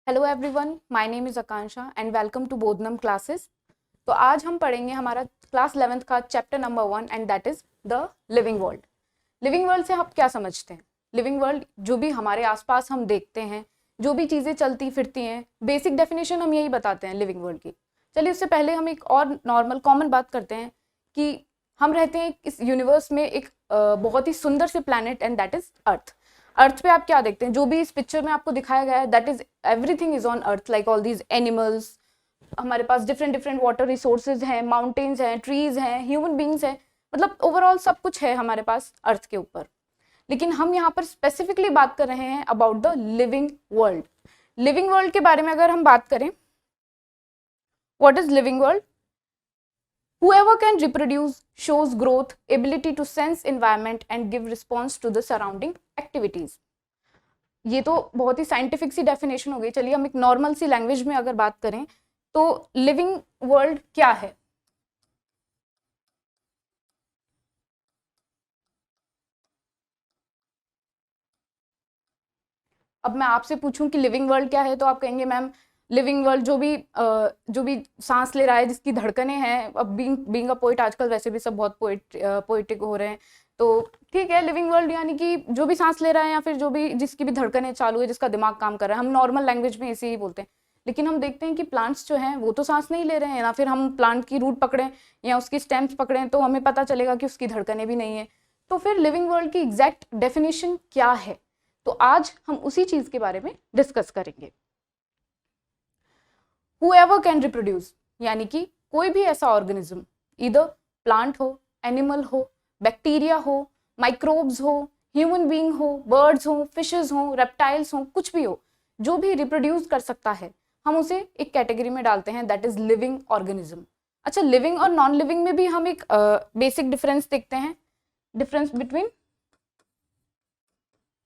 Hello everyone, my name is Akanksha and welcome to Bodhanam classes. तो आज हम पढ़ेंगे हमारा क्लास 11th का chapter number 1 and that is the living world. Living world से हम क्या समझते हैं? लिविंग वर्ल्ड जो भी हमारे आसपास हम देखते हैं, जो भी चीज़ें चलती फिरती हैं, बेसिक डेफिनेशन हम यही बताते हैं लिविंग वर्ल्ड की। चलिए उससे पहले हम एक और नॉर्मल कॉमन बात करते हैं कि हम रहते हैं इस यूनिवर्स में एक बहुत ही सुंदर से प्लैनेट एंड दैट इज़ अर्थ। अर्थ पे आप क्या देखते हैं? जो भी इस पिक्चर में आपको दिखाया गया है that is everything is on earth, like all these animals. हमारे पास डिफरेंट डिफरेंट वाटर रिसोर्सेज हैं, माउंटेन्स हैं, ट्रीज हैं, ह्यूमन बींग्स हैं, मतलब ओवरऑल सब कुछ है हमारे पास अर्थ के ऊपर। लेकिन हम यहाँ पर स्पेसिफिकली बात कर रहे हैं about the living world. Living world के बारे में अगर हम बात करें, what is living world? Whoever can reproduce, shows growth, ability to sense environment and give response to the surrounding activities. ये तो बहुत ही साइंटिफिक सी डेफिनेशन हो गई। चलिए हम एक नॉर्मल सी लैंग्वेज में अगर बात करें तो लिविंग वर्ल्ड क्या है? अब मैं आपसे पूछूं कि लिविंग वर्ल्ड क्या है तो आप कहेंगे मैम लिविंग वर्ल्ड जो भी सांस ले रहा है, जिसकी धड़कनें हैं। अब बीइंग अ पोइट, आजकल वैसे भी सब बहुत पोइटिक हो रहे हैं, तो ठीक है, लिविंग वर्ल्ड यानी कि जो भी सांस ले रहा है या फिर जो भी जिसकी भी धड़कनें चालू है, जिसका दिमाग काम कर रहा है, हम नॉर्मल लैंग्वेज में इसे ही बोलते हैं। लेकिन हम देखते हैं कि प्लांट्स जो हैं वो तो सांस नहीं ले रहे हैं, या फिर हम प्लांट की रूट पकड़ें या उसकी स्टेम्स पकड़ें तो हमें पता चलेगा कि उसकी धड़कनें भी नहीं है। तो फिर लिविंग वर्ल्ड की एग्जैक्ट डेफिनेशन क्या है? तो आज हम उसी चीज के बारे में डिस्कस करेंगे। Whoever can reproduce यानी कि कोई भी ऐसा ऑर्गेनिज्म, इधर प्लांट हो, एनिमल हो, बैक्टीरिया हो, माइक्रोब्स हो, ह्यूमन बीइंग हो, बर्ड्स हो, फिशेस हो, रेप्टाइल्स हो, कुछ भी हो, जो भी रिप्रोड्यूस कर सकता है, हम उसे एक कैटेगरी में डालते हैं, दैट इज लिविंग ऑर्गेनिज्म। अच्छा, लिविंग और नॉन लिविंग में भी हम एक बेसिक डिफरेंस देखते हैं, difference between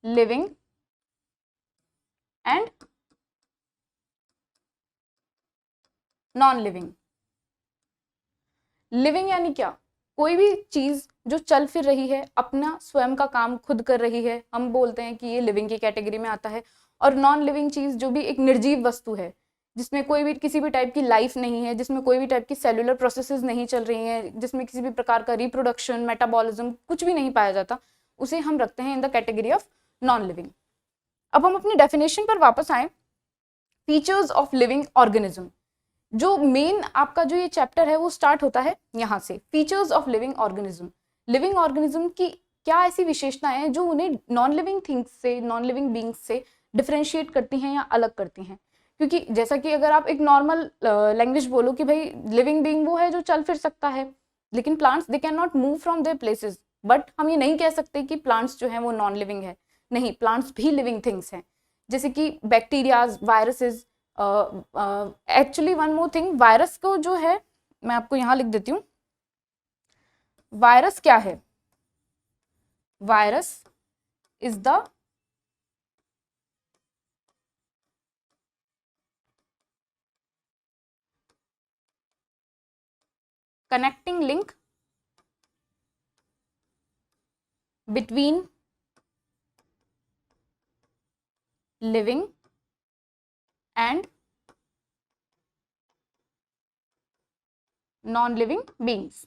living and non living. Living यानी क्या? कोई भी चीज जो चल फिर रही है, अपना स्वयं का काम खुद कर रही है, हम बोलते हैं कि ये लिविंग की कैटेगरी में आता है। और नॉन लिविंग चीज जो भी एक निर्जीव वस्तु है, जिसमें कोई भी किसी भी टाइप की लाइफ नहीं है, जिसमें कोई भी टाइप की सेलुलर प्रोसेसेस नहीं चल रही हैं, जिसमें किसी भी प्रकार का रिप्रोडक्शन, मेटाबॉलिज्म कुछ भी नहीं पाया जाता, उसे हम रखते हैं in the category of non living. अब हम अपनी डेफिनेशन पर वापस आए। फीचर्स ऑफ लिविंग ऑर्गेनिज्म, जो मेन आपका जो ये चैप्टर है वो स्टार्ट होता है यहाँ से, features of living organism. Living organism की क्या ऐसी विशेषताएं हैं जो उन्हें नॉन लिविंग थिंग्स से, नॉन लिविंग बींग्स से डिफरेंशिएट करती हैं या अलग करती हैं? क्योंकि जैसा कि अगर आप एक नॉर्मल लैंग्वेज बोलो कि भाई लिविंग बींग वो है जो चल फिर सकता है, लेकिन plants they can not move from their places. But हम ये नहीं कह सकते कि प्लांट्स जो हैं वो नॉन लिविंग है, नहीं, प्लांट्स भी लिविंग थिंग्स हैं, जैसे कि bacterias, viruses. Actually one more thing, virus को जो है मैं आपको यहां लिख देती हूँ। वायरस क्या है? Virus is the connecting link between living and non living beings.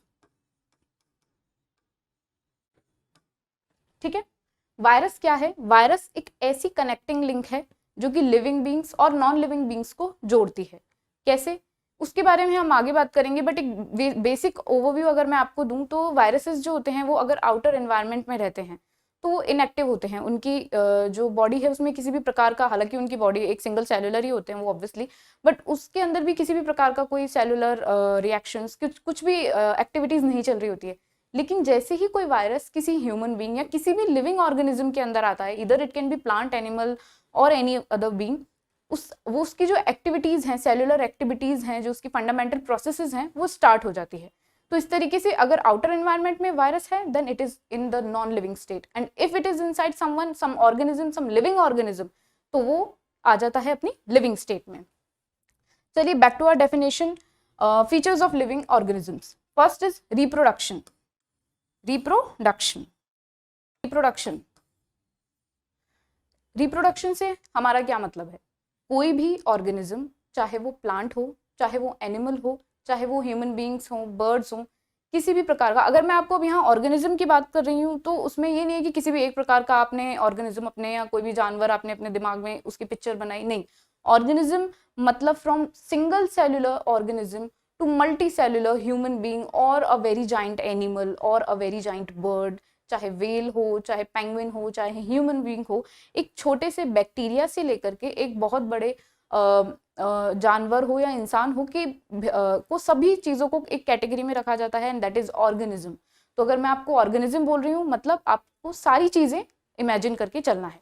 ठीक है, वायरस क्या है? वायरस एक ऐसी कनेक्टिंग लिंक है जो कि लिविंग बींग्स और नॉन लिविंग बींग्स को जोड़ती है। कैसे, उसके बारे में हम आगे बात करेंगे, बट एक बेसिक ओवरव्यू अगर मैं आपको दूं तो वायरसेस जो होते हैं वो अगर आउटर एनवायरनमेंट में रहते हैं तो वो इनएक्टिव होते हैं। उनकी जो बॉडी है उसमें किसी भी प्रकार का, हालांकि उनकी बॉडी एक सिंगल सेलुलर ही होते हैं वो ऑब्वियसली, बट उसके अंदर भी किसी भी प्रकार का कोई सेलुलर रिएक्शंस, कुछ भी एक्टिविटीज नहीं चल रही होती है। लेकिन जैसे ही कोई वायरस किसी ह्यूमन बीइंग या किसी भी लिविंग ऑर्गेनिज्म के अंदर आता है, इधर it can B plant, animal और एनी अदर बीइंग, वो उसकी जो एक्टिविटीज हैं, सेलुलर एक्टिविटीज हैं, जो उसकी फंडामेंटल प्रोसेसेस हैं, वो स्टार्ट हो जाती है। तो इस तरीके से अगर आउटर एनवायरनमेंट में वायरस है then it is in the non living state, and if it is inside someone, some organism, some living organism, तो वो आ जाता है अपनी लिविंग स्टेट में। चलिए back to our definition, features of living organisms. First is reproduction. Reproduction reproduction रिप्रोडक्शन से हमारा क्या मतलब है? कोई भी ऑर्गेनिज्म, चाहे वो प्लांट हो, चाहे वो एनिमल हो, चाहे वो ह्यूमन बींग्स हों, बर्ड्स हों, किसी भी प्रकार का, अगर मैं आपको अब यहाँ ऑर्गेनिज्म की बात कर रही हूँ तो उसमें ये नहीं है कि किसी भी एक प्रकार का आपने ऑर्गेनिज्म अपने या कोई भी जानवर आपने अपने दिमाग में उसकी पिक्चर बनाई, नहीं। ऑर्गेनिज्म मतलब from single cellular organism to multi cellular human being और अ वेरी जाइंट एनिमल और अ वेरी जाइंट बर्ड, चाहे वेल हो, चाहे पेंगुइन हो, चाहे ह्यूमन बींग हो, एक छोटे से बैक्टीरिया से लेकर के एक बहुत बड़े जानवर हो या इंसान हो कि को सभी चीज़ों को एक कैटेगरी में रखा जाता है एंड दैट इज ऑर्गेनिज्म। तो अगर मैं आपको ऑर्गेनिज्म बोल रही हूँ मतलब आपको सारी चीज़ें इमेजिन करके चलना है।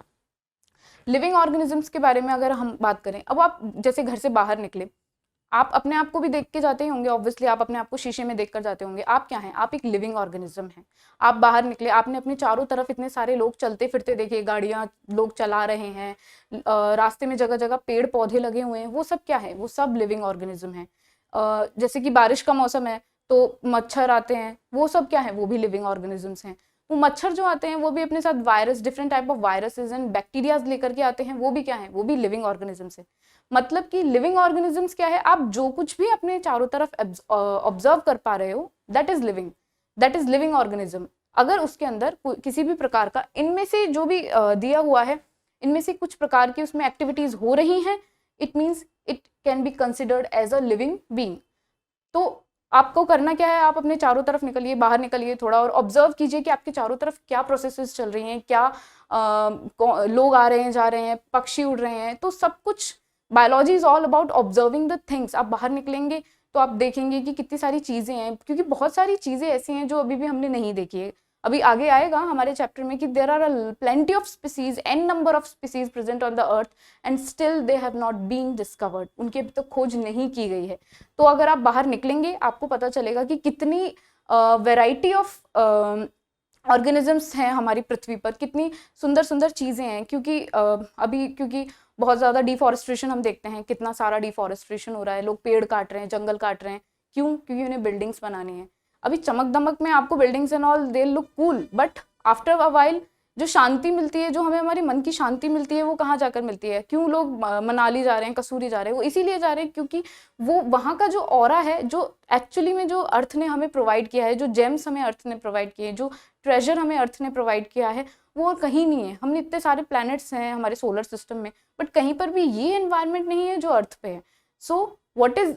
लिविंग ऑर्गेनिजम्स के बारे में अगर हम बात करें, अब आप जैसे घर से बाहर निकले, आप अपने आप को भी देख के जाते ही होंगे, ऑब्वियसली आप अपने आप को शीशे में देख कर जाते होंगे। आप क्या हैं? आप एक लिविंग ऑर्गेनिज्म हैं। आप बाहर निकले, आपने अपने चारों तरफ इतने सारे लोग चलते फिरते देखे, गाड़ियां लोग चला रहे हैं, रास्ते में जगह जगह पेड़ पौधे लगे हुए हैं, वो सब क्या है? वो सब लिविंग ऑर्गेनिज्म है। जैसे कि बारिश का मौसम है तो मच्छर आते हैं, वो सब क्या है? वो भी लिविंग ऑर्गेनिजम्स हैं। वो मच्छर जो आते हैं वो भी अपने साथ virus, different type of viruses and bacterias लेकर के आते हैं, वो भी क्या है? वो भी लिविंग ऑर्गेनिजम्स है। मतलब कि लिविंग ऑर्गेनिजम्स क्या है? आप जो कुछ भी अपने चारों तरफ ऑब्जर्व कर पा रहे हो, that is living, that is living organism. अगर उसके अंदर किसी भी प्रकार का इनमें से जो भी दिया हुआ है, इनमें से कुछ प्रकार की उसमें एक्टिविटीज हो रही हैं, it means it can be considered as a living being. तो आपको करना क्या है? आप अपने चारों तरफ निकलिए, बाहर निकलिए थोड़ा और ऑब्जर्व कीजिए कि आपके चारों तरफ क्या प्रोसेसेस चल रही हैं, क्या लोग आ रहे हैं, जा रहे हैं, पक्षी उड़ रहे हैं, तो सब कुछ biology is all about observing the things. आप बाहर निकलेंगे तो आप देखेंगे कि कितनी सारी चीज़ें हैं, क्योंकि बहुत सारी चीज़ें ऐसी हैं जो अभी भी हमने नहीं देखी है। अभी आगे आएगा हमारे चैप्टर में कि there are plenty of species, an number of species present on the earth and still they have not been discovered, उनकी अभी तक खोज नहीं की गई है। तो अगर आप बाहर निकलेंगे आपको पता चलेगा कि कितनी वैरायटी ऑफ ऑर्गेनिजम्स हैं हमारी पृथ्वी पर, कितनी सुंदर सुंदर चीज़ें हैं। क्योंकि अभी क्योंकि बहुत ज़्यादा डिफॉरेस्ट्रेशन हम देखते हैं, कितना सारा डिफॉरेस्ट्रेशन हो रहा है, लोग पेड़ काट रहे हैं, जंगल काट रहे हैं, क्यों? क्योंकि उन्हें बिल्डिंग्स बनानी है। अभी चमक दमक में आपको buildings and all they look cool, but after a while जो शांति मिलती है, जो हमें हमारी मन की शांति मिलती है, वो कहाँ जाकर मिलती है? क्यों लोग मनाली जा रहे हैं, कसूरी जा रहे हैं? वो इसीलिए जा रहे हैं क्योंकि वो वहाँ का जो ऑरा है, जो एक्चुअली में जो अर्थ ने हमें प्रोवाइड किया है, जो जेम्स हमें अर्थ ने प्रोवाइड किए, जो ट्रेजर हमें अर्थ ने प्रोवाइड किया है, वो और कहीं नहीं है। हमने इतने सारे प्लैनेट्स हैं हमारे सोलर सिस्टम में, बट कहीं पर भी ये एनवायरनमेंट नहीं है जो अर्थ पे है। सो what is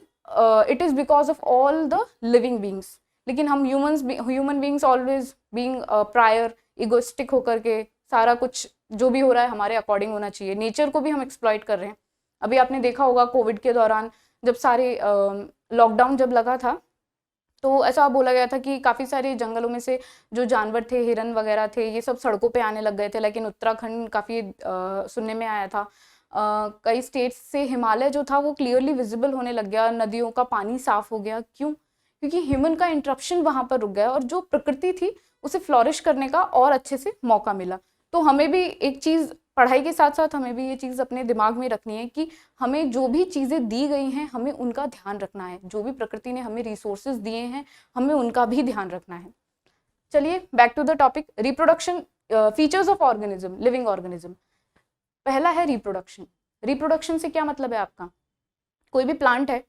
it is because of all the living beings. लेकिन हम human beings always being prior egoistic होकर के सारा कुछ जो भी हो रहा है हमारे अकॉर्डिंग होना चाहिए, नेचर को भी हम एक्सप्लॉइट कर रहे हैं। अभी आपने देखा होगा कोविड के दौरान जब सारे लॉकडाउन जब लगा था तो ऐसा बोला गया था कि काफ़ी सारे जंगलों में से जो जानवर थे, हिरन वगैरह थे, ये सब सड़कों पे आने लग गए थे। लेकिन उत्तराखंड काफ़ी सुनने में आया था, कई स्टेट्स से हिमालय जो था वो क्लियरली विजिबल होने लग गया, नदियों का पानी साफ हो गया। क्यों? क्योंकि ह्यूमन का इंटरप्शन वहाँ पर रुक गया और जो प्रकृति थी उसे फ्लॉरिश करने का और अच्छे से मौका मिला। तो हमें भी एक चीज़, पढ़ाई के साथ साथ हमें भी ये चीज़ अपने दिमाग में रखनी है कि हमें जो भी चीज़ें दी गई हैं हमें उनका ध्यान रखना है। जो भी प्रकृति ने हमें रिसोर्सेज दिए हैं हमें उनका भी ध्यान रखना है। चलिए back to the topic, reproduction, features of organism, living organism. पहला है रिप्रोडक्शन। रिप्रोडक्शन से क्या मतलब है आपका? कोई भी प्लांट है,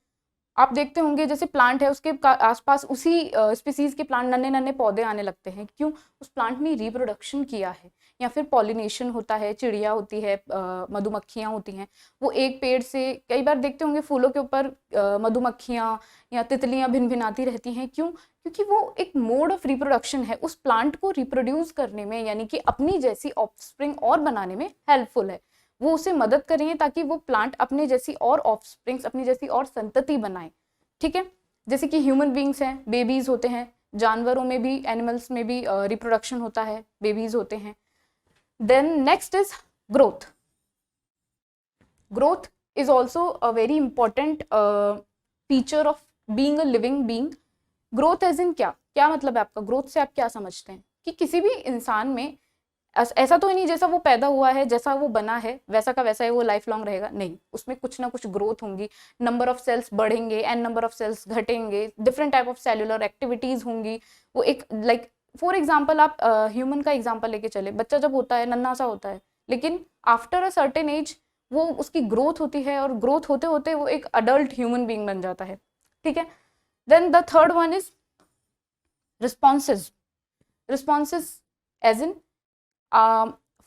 आप देखते होंगे जैसे प्लांट है उसके आसपास उसी स्पीसीज के प्लांट नन्हे नन्हे पौधे आने लगते हैं। क्यों? उस प्लांट ने रिप्रोडक्शन किया है। या फिर पॉलिनेशन होता है, चिड़िया होती है, मधुमक्खियाँ होती हैं, वो एक पेड़ से, कई बार देखते होंगे फूलों के ऊपर मधुमक्खियाँ या तितलियाँ भिन भिनाती रहती हैं। क्यों? क्योंकि वो एक मोड ऑफ रिप्रोडक्शन है, उस प्लांट को रिप्रोड्यूस करने में, यानी कि अपनी जैसी ऑफस्प्रिंग और बनाने में हेल्पफुल है। वो उसे मदद करेंगे ताकि वो प्लांट अपने जैसी और ऑफस्प्रिंग्स, अपनी जैसी और संतति बनाए। ठीक है? जैसे कि ह्यूमन बींग्स हैं, बेबीज होते हैं, जानवरों में भी, एनिमल्स में भी रिप्रोडक्शन होता है, बेबीज होते हैं। Then next is growth. Growth is also a very important feature of being a living being. Growth as in क्या मतलब है आपका? ग्रोथ से आप क्या समझते हैं? कि किसी भी इंसान में ऐसा तो नहीं जैसा वो पैदा हुआ है, जैसा वो बना है वैसा का वैसा ही वो लाइफ लॉन्ग रहेगा, नहीं, उसमें कुछ ना कुछ ग्रोथ होंगी। नंबर ऑफ सेल्स बढ़ेंगे, एन नंबर ऑफ सेल्स घटेंगे, different type of cellular activities होंगी। वो एक लाइक फॉर एग्जाम्पल आप ह्यूमन का एग्जाम्पल लेके चले, बच्चा जब होता है नन्हा सा होता है, लेकिन आफ्टर अ सर्टेन एज वो उसकी ग्रोथ होती है और ग्रोथ होते होते वो एक अडल्ट ह्यूमन बीइंग बन जाता है, ठीक है। Then the third one is responses. Responses as in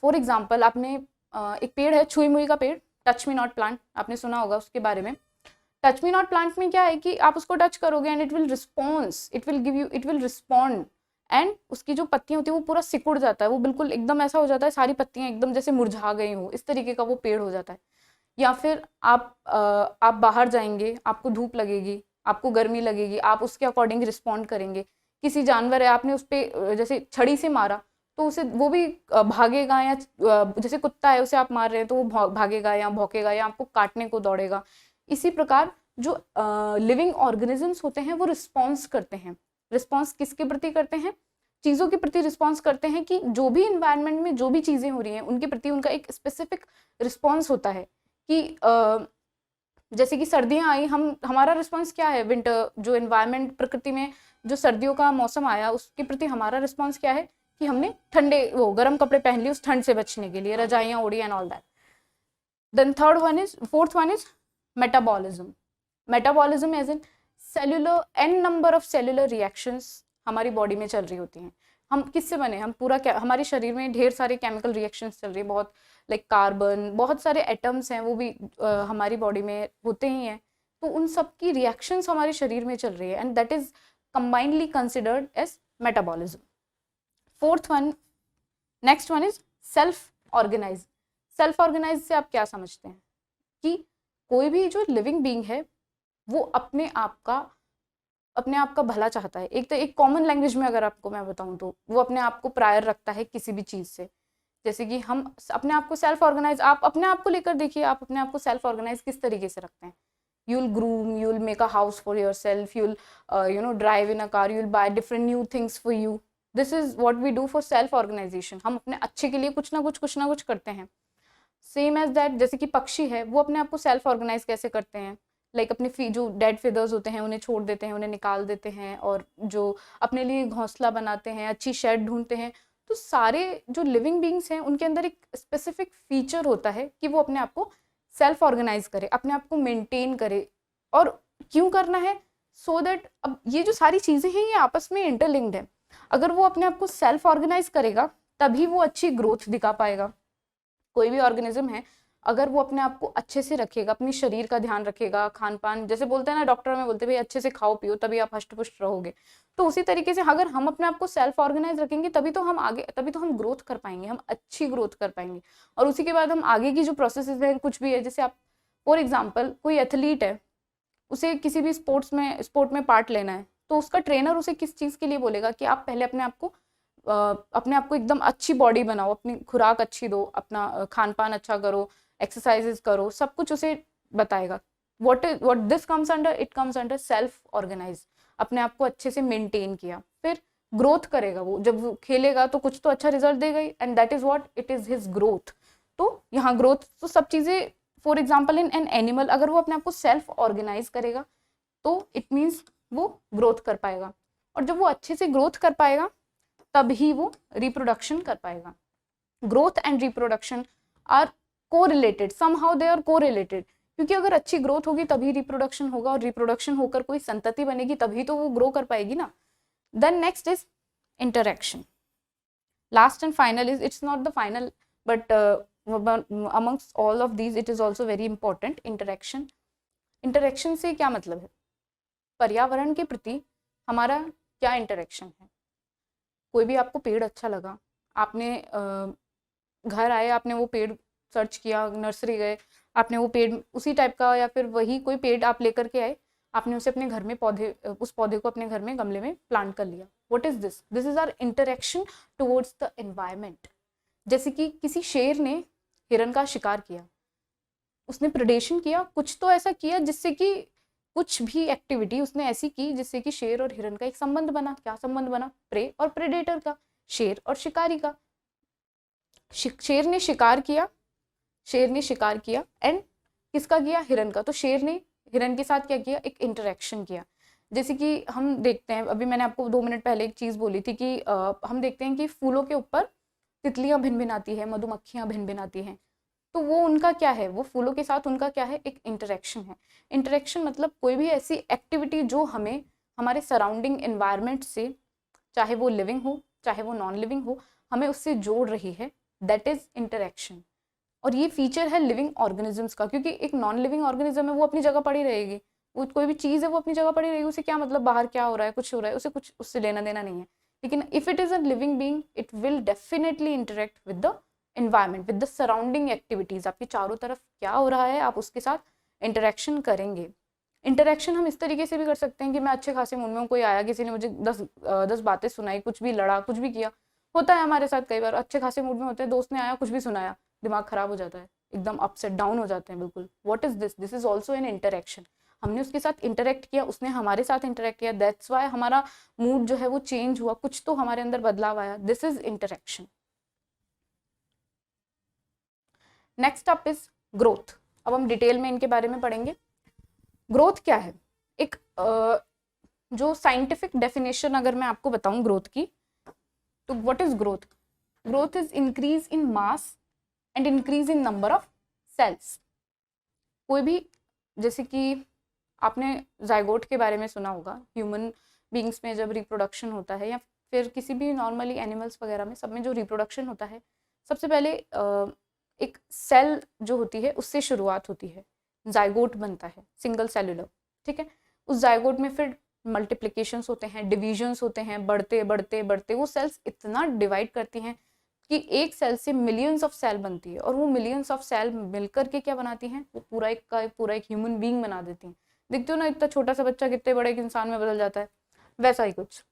for example आपने एक पेड़ है छुई मुई का पेड़, टच मी नॉट प्लांट, आपने सुना होगा उसके बारे में। टच मी नॉट प्लांट में क्या है कि आप उसको टच करोगे and it will response, it will give you, it will respond, and उसकी जो पत्तियां होती है वो पूरा सिकुड़ जाता है, वो बिल्कुल एकदम ऐसा हो जाता है, सारी पत्तियां एकदम जैसे मुरझा गई हो, इस तरीके का वो पेड़ हो जाता है। या फिर आप बाहर जाएंगे, आपको धूप लगेगी, आपको गर्मी लगेगी, आप उसके अकॉर्डिंग रिस्पॉन्ड करेंगे। किसी जानवर है, आपने उस पर जैसे छड़ी से मारा तो उसे वो भी भागेगा, या जैसे कुत्ता है उसे आप मार रहे हैं तो वो भागेगा या भौंकेगा या आपको काटने को दौड़ेगा। इसी प्रकार जो लिविंग ऑर्गेनिजम्स होते हैं वो रिस्पॉन्स करते हैं। रिस्पॉन्स किसके प्रति करते हैं? चीज़ों के प्रति रिस्पॉन्स करते हैं कि जो भी इन्वायरमेंट में जो भी चीज़ें हो रही हैं उनके प्रति उनका एक स्पेसिफिक रिस्पॉन्स होता है कि जैसे कि सर्दियाँ आई, हमारा रिस्पॉन्स क्या है? विंटर, जो इन्वायरमेंट प्रकृति में जो सर्दियों का मौसम आया उसके प्रति हमारा रिस्पॉन्स क्या है कि हमने ठंडे वो गर्म कपड़े पहन लिए उस ठंड से बचने के लिए, रजाइयाँ ओढ़ी and all that. Then fourth one is metabolism. Metabolism as in cellular, an number of cellular reactions हमारी बॉडी में चल रही होती हैं। हम किससे बने? हम पूरा हमारे शरीर में ढेर सारे केमिकल रिएक्शंस चल रही है, बहुत लाइक कार्बन, बहुत सारे एटम्स हैं वो भी हमारी बॉडी में होते ही हैं। तो उन सब की रिएक्शंस हमारे शरीर में चल रही है and that is combinely considered as metabolism. Fourth one, next one is self organize. Self organize से आप क्या समझते हैं? कि कोई भी जो लिविंग बीइंग है वो अपने आप का भला चाहता है। एक तो एक कॉमन लैंग्वेज में अगर आपको मैं बताऊं तो वो अपने आप को प्रायर रखता है किसी भी चीज़ से। जैसे कि हम अपने आप को सेल्फ ऑर्गेनाइज, आप अपने आप को लेकर देखिए, आप अपने आप को सेल्फ ऑर्गेनाइज किस तरीके से रखते हैं? You will groom, you will make a house for yourself, you will drive in a car, you will buy different new things for you. This is what we do for self organization. हम अपने अच्छे के लिए कुछ ना कुछ करते हैं। सेम एज दैट, जैसे कि पक्षी है वो अपने आप को सेल्फ ऑर्गेनाइज कैसे करते हैं? लाइक अपने जो डेड फेदर्स होते हैं उन्हें छोड़ देते हैं, उन्हें निकाल देते हैं, और जो अपने लिए घोंसला बनाते हैं, अच्छी शेड ढूंढते हैं। तो सारे जो लिविंग बींग्स हैं उनके अंदर एक स्पेसिफिक फीचर होता है कि वो अपने आप को सेल्फ ऑर्गेनाइज करे, अपने आप को मेंटेन करे। और क्यों करना है? सो दैट अब ये जो सारी चीज़ें हैं ये आपस में इंटरलिंक्ड है। अगर वो अपने आप को सेल्फ ऑर्गेनाइज करेगा तभी वो अच्छी ग्रोथ दिखा पाएगा। कोई भी ऑर्गेनिज्म है अगर वो अपने आप को अच्छे से रखेगा, अपनी शरीर का ध्यान रखेगा, खान पान, जैसे बोलते हैं ना डॉक्टर में बोलते हैं भाई अच्छे से खाओ पियो तभी आप हष्ट पुष्ट रहोगे। तो उसी तरीके से अगर हम अपने आप को सेल्फ ऑर्गेनाइज रखेंगे तभी तो हम ग्रोथ कर पाएंगे, हम अच्छी ग्रोथ कर पाएंगे। और उसी के बाद हम आगे की जो प्रोसेसेस है कुछ भी है, जैसे आप फॉर एग्जाम्पल कोई एथलीट है, उसे किसी भी स्पोर्ट में पार्ट लेना है, तो उसका ट्रेनर उसे किस चीज़ के लिए बोलेगा कि आप पहले अपने आप को एकदम अच्छी बॉडी बनाओ, अपनी खुराक अच्छी दो, अपना खान पान अच्छा करो, एक्सरसाइजेस करो, सब कुछ उसे बताएगा। What this comes under? It comes under self organize. अपने आप को अच्छे से मेंटेन किया, फिर ग्रोथ करेगा। वो जब वो खेलेगा तो कुछ तो अच्छा रिजल्ट देगा ही, and that is what it is his growth. तो यहाँ ग्रोथ तो सब चीज़ें, for example in an animal, अगर वो अपने आप को सेल्फ ऑर्गेनाइज करेगा तो इट मीन्स वो ग्रोथ कर पाएगा, और जब वो अच्छे से ग्रोथ कर पाएगा तभी वो रिप्रोडक्शन कर पाएगा। Growth and reproduction are correlated, somehow they are correlated, क्योंकि अगर अच्छी ग्रोथ होगी तभी रिप्रोडक्शन होगा, और रिप्रोडक्शन होकर कोई संतति बनेगी तभी तो वो ग्रो कर पाएगी ना। Then next is interaction. Last and final is, it's not the final but amongst all of these it is also very important, interaction. Interaction से क्या मतलब है? पर्यावरण के प्रति हमारा क्या इंटरेक्शन है? कोई भी आपको पेड़ अच्छा लगा, आपने घर आए, आपने वो पेड़ सर्च किया, नर्सरी गए, आपने वो पेड़ उसी टाइप का या फिर वही कोई पेड़ आप लेकर के आए, आपने उसे अपने घर में उस पौधे को अपने घर में गमले में प्लांट कर लिया। What is this? This is our interaction towards the environment. जैसे कि किसी शेर ने हिरन का शिकार किया, उसने प्रेडेशन किया, कुछ तो ऐसा किया जिससे कि कुछ भी एक्टिविटी उसने ऐसी की जिससे कि शेर और हिरन का एक संबंध बना। क्या संबंध बना? प्रे और प्रेडेटर का, शेर और शिकारी का। शेर ने शिकार किया एंड किसका किया? हिरन का। तो शेर ने हिरन के साथ क्या किया? एक इंटरेक्शन किया। जैसे कि हम देखते हैं, अभी मैंने आपको 2 मिनट पहले एक चीज़ बोली थी कि हम देखते हैं कि फूलों के ऊपर तितलियां भिन भिनाती है, मधुमक्खियां भिन भिनाती हैं। तो वो उनका क्या है, वो फूलों के साथ उनका क्या है, एक इंटरेक्शन है। इंटरेक्शन मतलब कोई भी ऐसी एक्टिविटी जो हमें हमारे सराउंडिंग एनवायरनमेंट से, चाहे वो लिविंग हो चाहे वो नॉन लिविंग हो, हमें उससे जोड़ रही है, दैट इज इंटरेक्शन। और ये फीचर है लिविंग ऑर्गेनिजम्स का, क्योंकि एक नॉन लिविंग ऑर्गेनिज्म है वो अपनी जगह पड़ी रहेगी, वो कोई भी चीज़ है वो अपनी जगह पड़ी रहेगी, उसे क्या मतलब बाहर क्या हो रहा है, कुछ हो रहा है, उसे कुछ उससे लेना देना नहीं है। लेकिन if it is a living being, it will definitely interact with the environment, with the surrounding activities. आपके चारों तरफ क्या हो रहा है आप उसके साथ इंटरेक्शन करेंगे। इंटरेक्शन हम इस तरीके से भी कर सकते हैं कि मैं अच्छे खासे मूड में हूँ, कोई आया, किसी ने मुझे 10 बातें सुनाई, कुछ भी लड़ा, कुछ भी किया, होता है हमारे साथ कई बार, अच्छे खासे मूड में होते हैं, दोस्त ने आया कुछ भी सुनाया, दिमाग खराब हो जाता है, एकदम अपसेट डाउन हो जाते हैं बिल्कुल। What is this, this is also N interaction. हमने उसके साथ इंटरेक्ट किया, उसने हमारे साथ इंटरेक्ट किया, दैट्स वाई हमारा मूड जो है वो चेंज हुआ, कुछ तो हमारे अंदर बदलाव आया, this is interaction. Next up is growth. अब हम डिटेल में इनके बारे में पढ़ेंगे। ग्रोथ क्या है, एक जो साइंटिफिक डेफिनेशन अगर मैं आपको बताऊं ग्रोथ की, तो what is growth? Growth is increase in mass and increase in number of cells. कोई भी, जैसे कि आपने जाइगोट के बारे में सुना होगा, ह्यूमन बींग्स में जब रिप्रोडक्शन होता है, या फिर किसी भी नॉर्मली एनिमल्स वगैरह में, सब में जो रिप्रोडक्शन होता है, सबसे पहले एक सेल जो होती है उससे शुरुआत होती है, जाइगोट बनता है, सिंगल सेलुलर, ठीक है। उस जाइगोट में फिर मल्टीप्लिकेशंस होते हैं, डिविजन्स होते हैं, बढ़ते बढ़ते बढ़ते वो सेल्स इतना डिवाइड करती हैं कि एक सेल से मिलियंस ऑफ सेल बनती है, और वो मिलियंस ऑफ सेल मिलकर के क्या बनाती हैं, वो पूरा एक ह्यूमन बीइंग बना देती हैं। देखते हो ना, इतना छोटा सा बच्चा कितने बड़े एक इंसान में बदल जाता है, वैसा ही कुछ।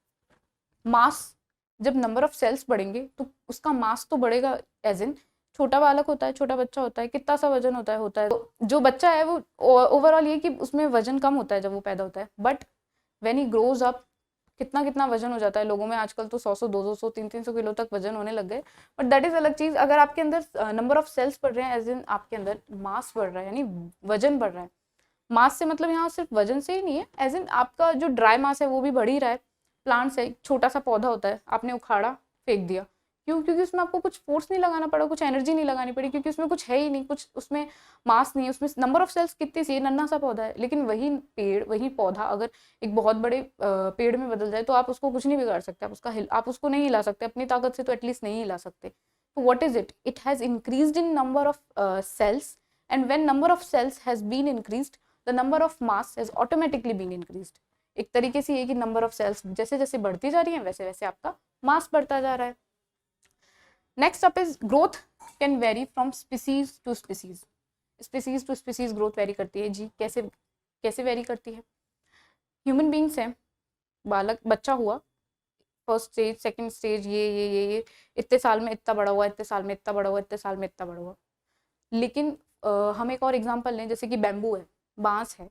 मास, जब नंबर ऑफ सेल्स बढ़ेंगे तो उसका मास तो बढ़ेगा, एज इन छोटा बालक होता है, छोटा बच्चा होता है, कितना सा वजन होता है तो जो बच्चा है वो ओवरऑल ये कि उसमें वजन कम होता है जब वो पैदा होता है, but when he grows up कितना कितना वजन हो जाता है लोगों में आजकल, तो 100 200 300 किलो तक वजन होने लग गए। बट दैट इज अलग चीज। अगर आपके अंदर नंबर ऑफ सेल्स बढ़ रहे हैं, एज इन आपके अंदर मास बढ़ रहा है, यानी वजन बढ़ रहा है। मास से मतलब यहाँ सिर्फ वजन से ही नहीं है, एज इन आपका जो ड्राई मास है वो भी बढ़ ही रहा है। प्लांट्स है, छोटा सा पौधा होता है, आपने उखाड़ा फेंक दिया, क्यों? क्योंकि उसमें आपको कुछ फोर्स नहीं लगाना पड़ा, कुछ एनर्जी नहीं लगानी पड़ी, क्योंकि उसमें कुछ है ही नहीं, कुछ उसमें मास नहीं है, उसमें नंबर ऑफ सेल्स कितनी सी, नन्हा सा पौधा है। लेकिन वही पेड़, वही पौधा अगर एक बहुत बड़े पेड़ में बदल जाए तो आप उसको कुछ नहीं बिगाड़ सकते, आप उसको नहीं हिला सकते, अपनी ताकत से तो एटलीस्ट नहीं हिला सकते। तो what is it? It has increased in number of cells, and when number of cells has been increased, the number of mass has automatically been increased. एक तरीके से ये कि नंबर ऑफ सेल्स जैसे जैसे बढ़ती जा रही है वैसे वैसे आपका मास बढ़ता जा रहा है। Next up is growth can vary from species to species. Species to species growth vary करती है जी। कैसे कैसे वेरी करती है? ह्यूमन बींग्स हैं, बालक बच्चा हुआ, फर्स्ट स्टेज, सेकंड स्टेज, ये इतने साल में इतना बड़ा हुआ, इतने साल में इतना बड़ा हुआ, इतने साल में इतना बड़ा हुआ। लेकिन हम एक और एग्जांपल लें, जैसे कि बैम्बू है, बांस है,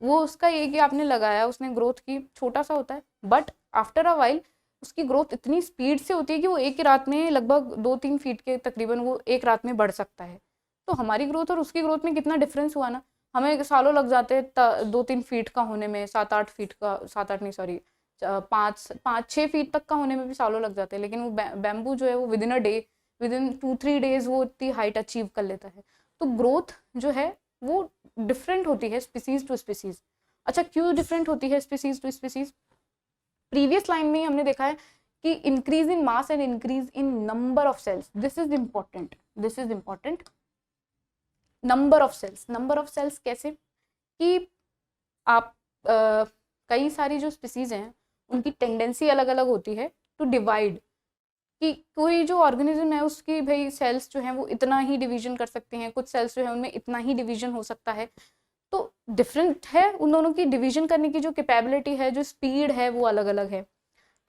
वो उसका ये कि आपने लगाया, उसने ग्रोथ की, छोटा सा होता है, बट आफ्टर अ वाइल उसकी ग्रोथ इतनी स्पीड से होती है कि वो एक ही रात में लगभग 2-3 फीट के तकरीबन वो एक रात में बढ़ सकता है। तो हमारी ग्रोथ और उसकी ग्रोथ में कितना डिफरेंस हुआ ना। हमें सालों लग जाते हैं 2-3 फीट का होने में, 7-8 फीट का, 7-8 नहीं सॉरी, 5-6 फीट तक का होने में भी सालों लग जाते हैं। लेकिन वो बैम्बू जो है वो with in a day, with in 2-3 days वो इतनी हाइट अचीव कर लेता है। तो ग्रोथ जो है वो डिफरेंट होती है स्पीसीज टू स्पीसीज। अच्छा, क्यों डिफरेंट होती है species to species? Previous line में हमने देखा है कि increase in mass and increase in number of cells, this is important, this is important. Number of cells, number of cells कैसे कि आप कई सारी जो स्पीसीज हैं उनकी टेंडेंसी अलग अलग होती है टू डिवाइड, कि कोई जो ऑर्गेनिज्म है उसकी भाई सेल्स जो हैं वो इतना ही डिवीजन कर सकते हैं, कुछ सेल्स जो है उनमें इतना ही डिवीजन हो सकता है। तो डिफरेंट है उन दोनों की डिवीजन करने की जो कैपेबिलिटी है, जो स्पीड है, वो अलग अलग है,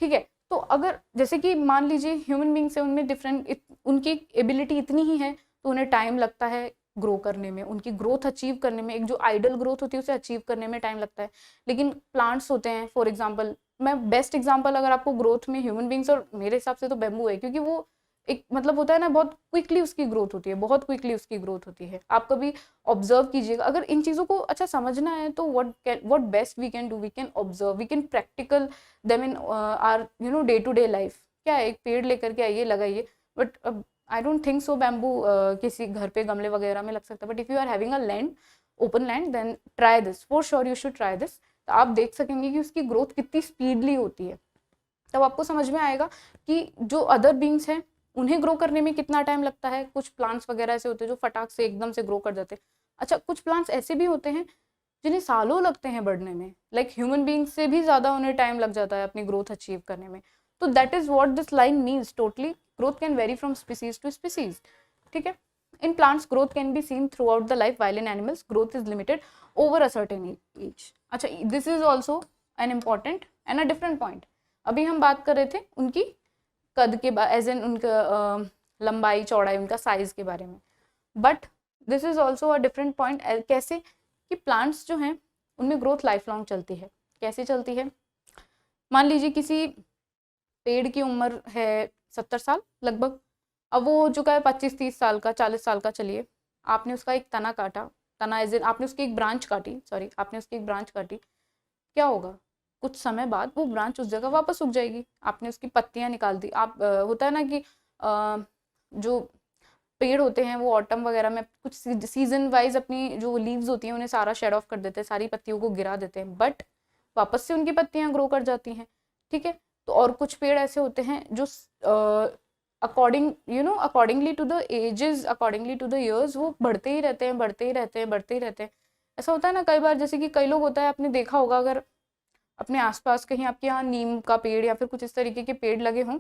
ठीक है। तो अगर जैसे कि मान लीजिए ह्यूमन बींग्स है, उनमें डिफरेंट उनकी एबिलिटी इतनी ही है, तो उन्हें टाइम लगता है ग्रो करने में, उनकी ग्रोथ अचीव करने में, एक जो आइडल ग्रोथ होती है उसे अचीव करने में टाइम लगता है। लेकिन प्लांट्स होते हैं, फॉर एग्जांपल, मैं बेस्ट एग्जांपल अगर आपको ग्रोथ में ह्यूमन बींग्स और मेरे हिसाब से तो बैम्बू है, क्योंकि वो एक मतलब होता है ना, बहुत क्विकली उसकी ग्रोथ होती है, बहुत क्विकली उसकी ग्रोथ होती है। आप कभी ऑब्जर्व कीजिएगा, अगर इन चीज़ों को अच्छा समझना है तो what best we can do, we can observe, we can practical them in our day to day life. क्या है, एक पेड़ लेकर के आइए, लगाइए, बट अब I don't think so bamboo किसी घर पे गमले वगैरह में लग सकता है, but if you are having a land, open land, then try this, for sure you should try this. तो आप देख सकेंगे कि उसकी ग्रोथ कितनी स्पीडली होती है। तब आपको समझ में आएगा कि जो अदर बींग्स हैं उन्हें ग्रो करने में कितना टाइम लगता है। कुछ प्लांट्स वगैरह ऐसे होते हैं जो फटाक से एकदम से ग्रो कर जाते हैं। अच्छा, कुछ प्लांट्स ऐसे भी होते हैं जिन्हें सालों लगते हैं बढ़ने में, लाइक ह्यूमन बींग्स से भी ज़्यादा उन्हें टाइम लग जाता है अपनी ग्रोथ अचीव करने में। तो that is what this line means totally, growth can vary from species to species. ठीक है, in plants growth can be seen throughout the life, while in animals growth is limited over a certain age. अच्छा, this is also an important and a different point. अभी हम बात कर रहे थे उनकी कद के एज एन उनका लंबाई चौड़ाई, उनका साइज के बारे में, but this is also a different point. कैसे कि प्लांट्स जो हैं उनमें ग्रोथ लाइफ लॉन्ग चलती है। कैसे चलती है? मान लीजिए किसी पेड़ की उम्र है 70 साल लगभग, अब वो हो चुका है 25-30 साल का, 40 साल का, चलिए आपने उसका एक तना काटा, तना एज इन आपने उसकी एक ब्रांच काटी, सॉरी आपने उसकी एक ब्रांच काटी, क्या होगा? कुछ समय बाद वो ब्रांच उस जगह वापस उग जाएगी। आपने उसकी पत्तियां निकाल दी, आप होता है ना कि जो पेड़ होते हैं वो ऑटम वगैरह में कुछ सीजन वाइज अपनी जो लीव्स होती हैं उन्हें सारा शेड ऑफ कर देते हैं, सारी पत्तियों को गिरा देते हैं, बट वापस से उनकी पत्तियां ग्रो कर जाती हैं। ठीक है, तो और कुछ पेड़ ऐसे होते हैं जो accordingly to the ages, accordingly to the years वो बढ़ते ही रहते हैं, बढ़ते ही रहते हैं, बढ़ते ही रहते हैं। ऐसा होता है ना कई बार, जैसे कि कई लोग होता है, आपने देखा होगा अगर अपने आसपास कहीं आपके यहाँ नीम का पेड़ या फिर कुछ इस तरीके के पेड़ लगे हों,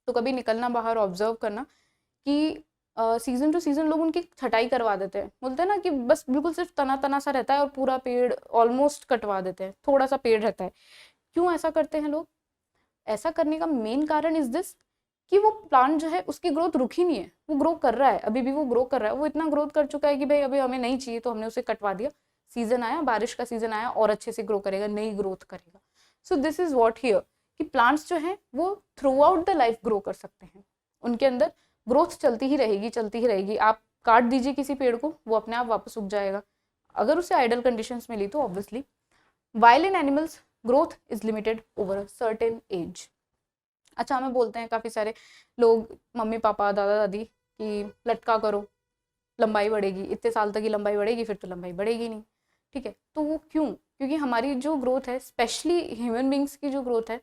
तो कभी निकलना बाहर ऑब्जर्व करना कि सीजन टू सीजन लोग उनकी छटाई करवा देते हैं। बोलते हैं ना कि बस बिल्कुल सिर्फ तना तना सा रहता है और पूरा पेड़ ऑलमोस्ट कटवा देते हैं, थोड़ा सा पेड़ रहता है। क्यों ऐसा करते हैं लोग? ऐसा करने का मेन कारण इज दिस कि वो प्लांट जो है उसकी ग्रोथ रुकी नहीं है, वो ग्रो कर रहा है, अभी भी वो ग्रो कर रहा है। वो इतना ग्रोथ कर चुका है कि भाई अभी हमें नहीं चाहिए तो हमने उसे कटवा दिया, सीजन आया, बारिश का सीजन आया और अच्छे से ग्रो करेगा, नई ग्रोथ करेगा। So this is what here कि प्लांट्स जो हैं वो through out the life grow कर सकते हैं, उनके अंदर ग्रोथ चलती ही रहेगी, चलती ही रहेगी। आप काट दीजिए किसी पेड़ को, वो अपने आप वापस उग जाएगा, अगर उसे आइडल कंडीशंस मिली तो obviously. While in animals growth is limited over a certain age. अच्छा, हमें बोलते हैं काफ़ी सारे लोग, मम्मी पापा दादा दादी, कि लटका करो लंबाई बढ़ेगी, इतने साल तक ही लंबाई बढ़ेगी, फिर तो लंबाई बढ़ेगी नहीं। ठीक है, तो वो क्यों? क्योंकि हमारी जो ग्रोथ है, स्पेशली ह्यूमन बींग्स की जो ग्रोथ है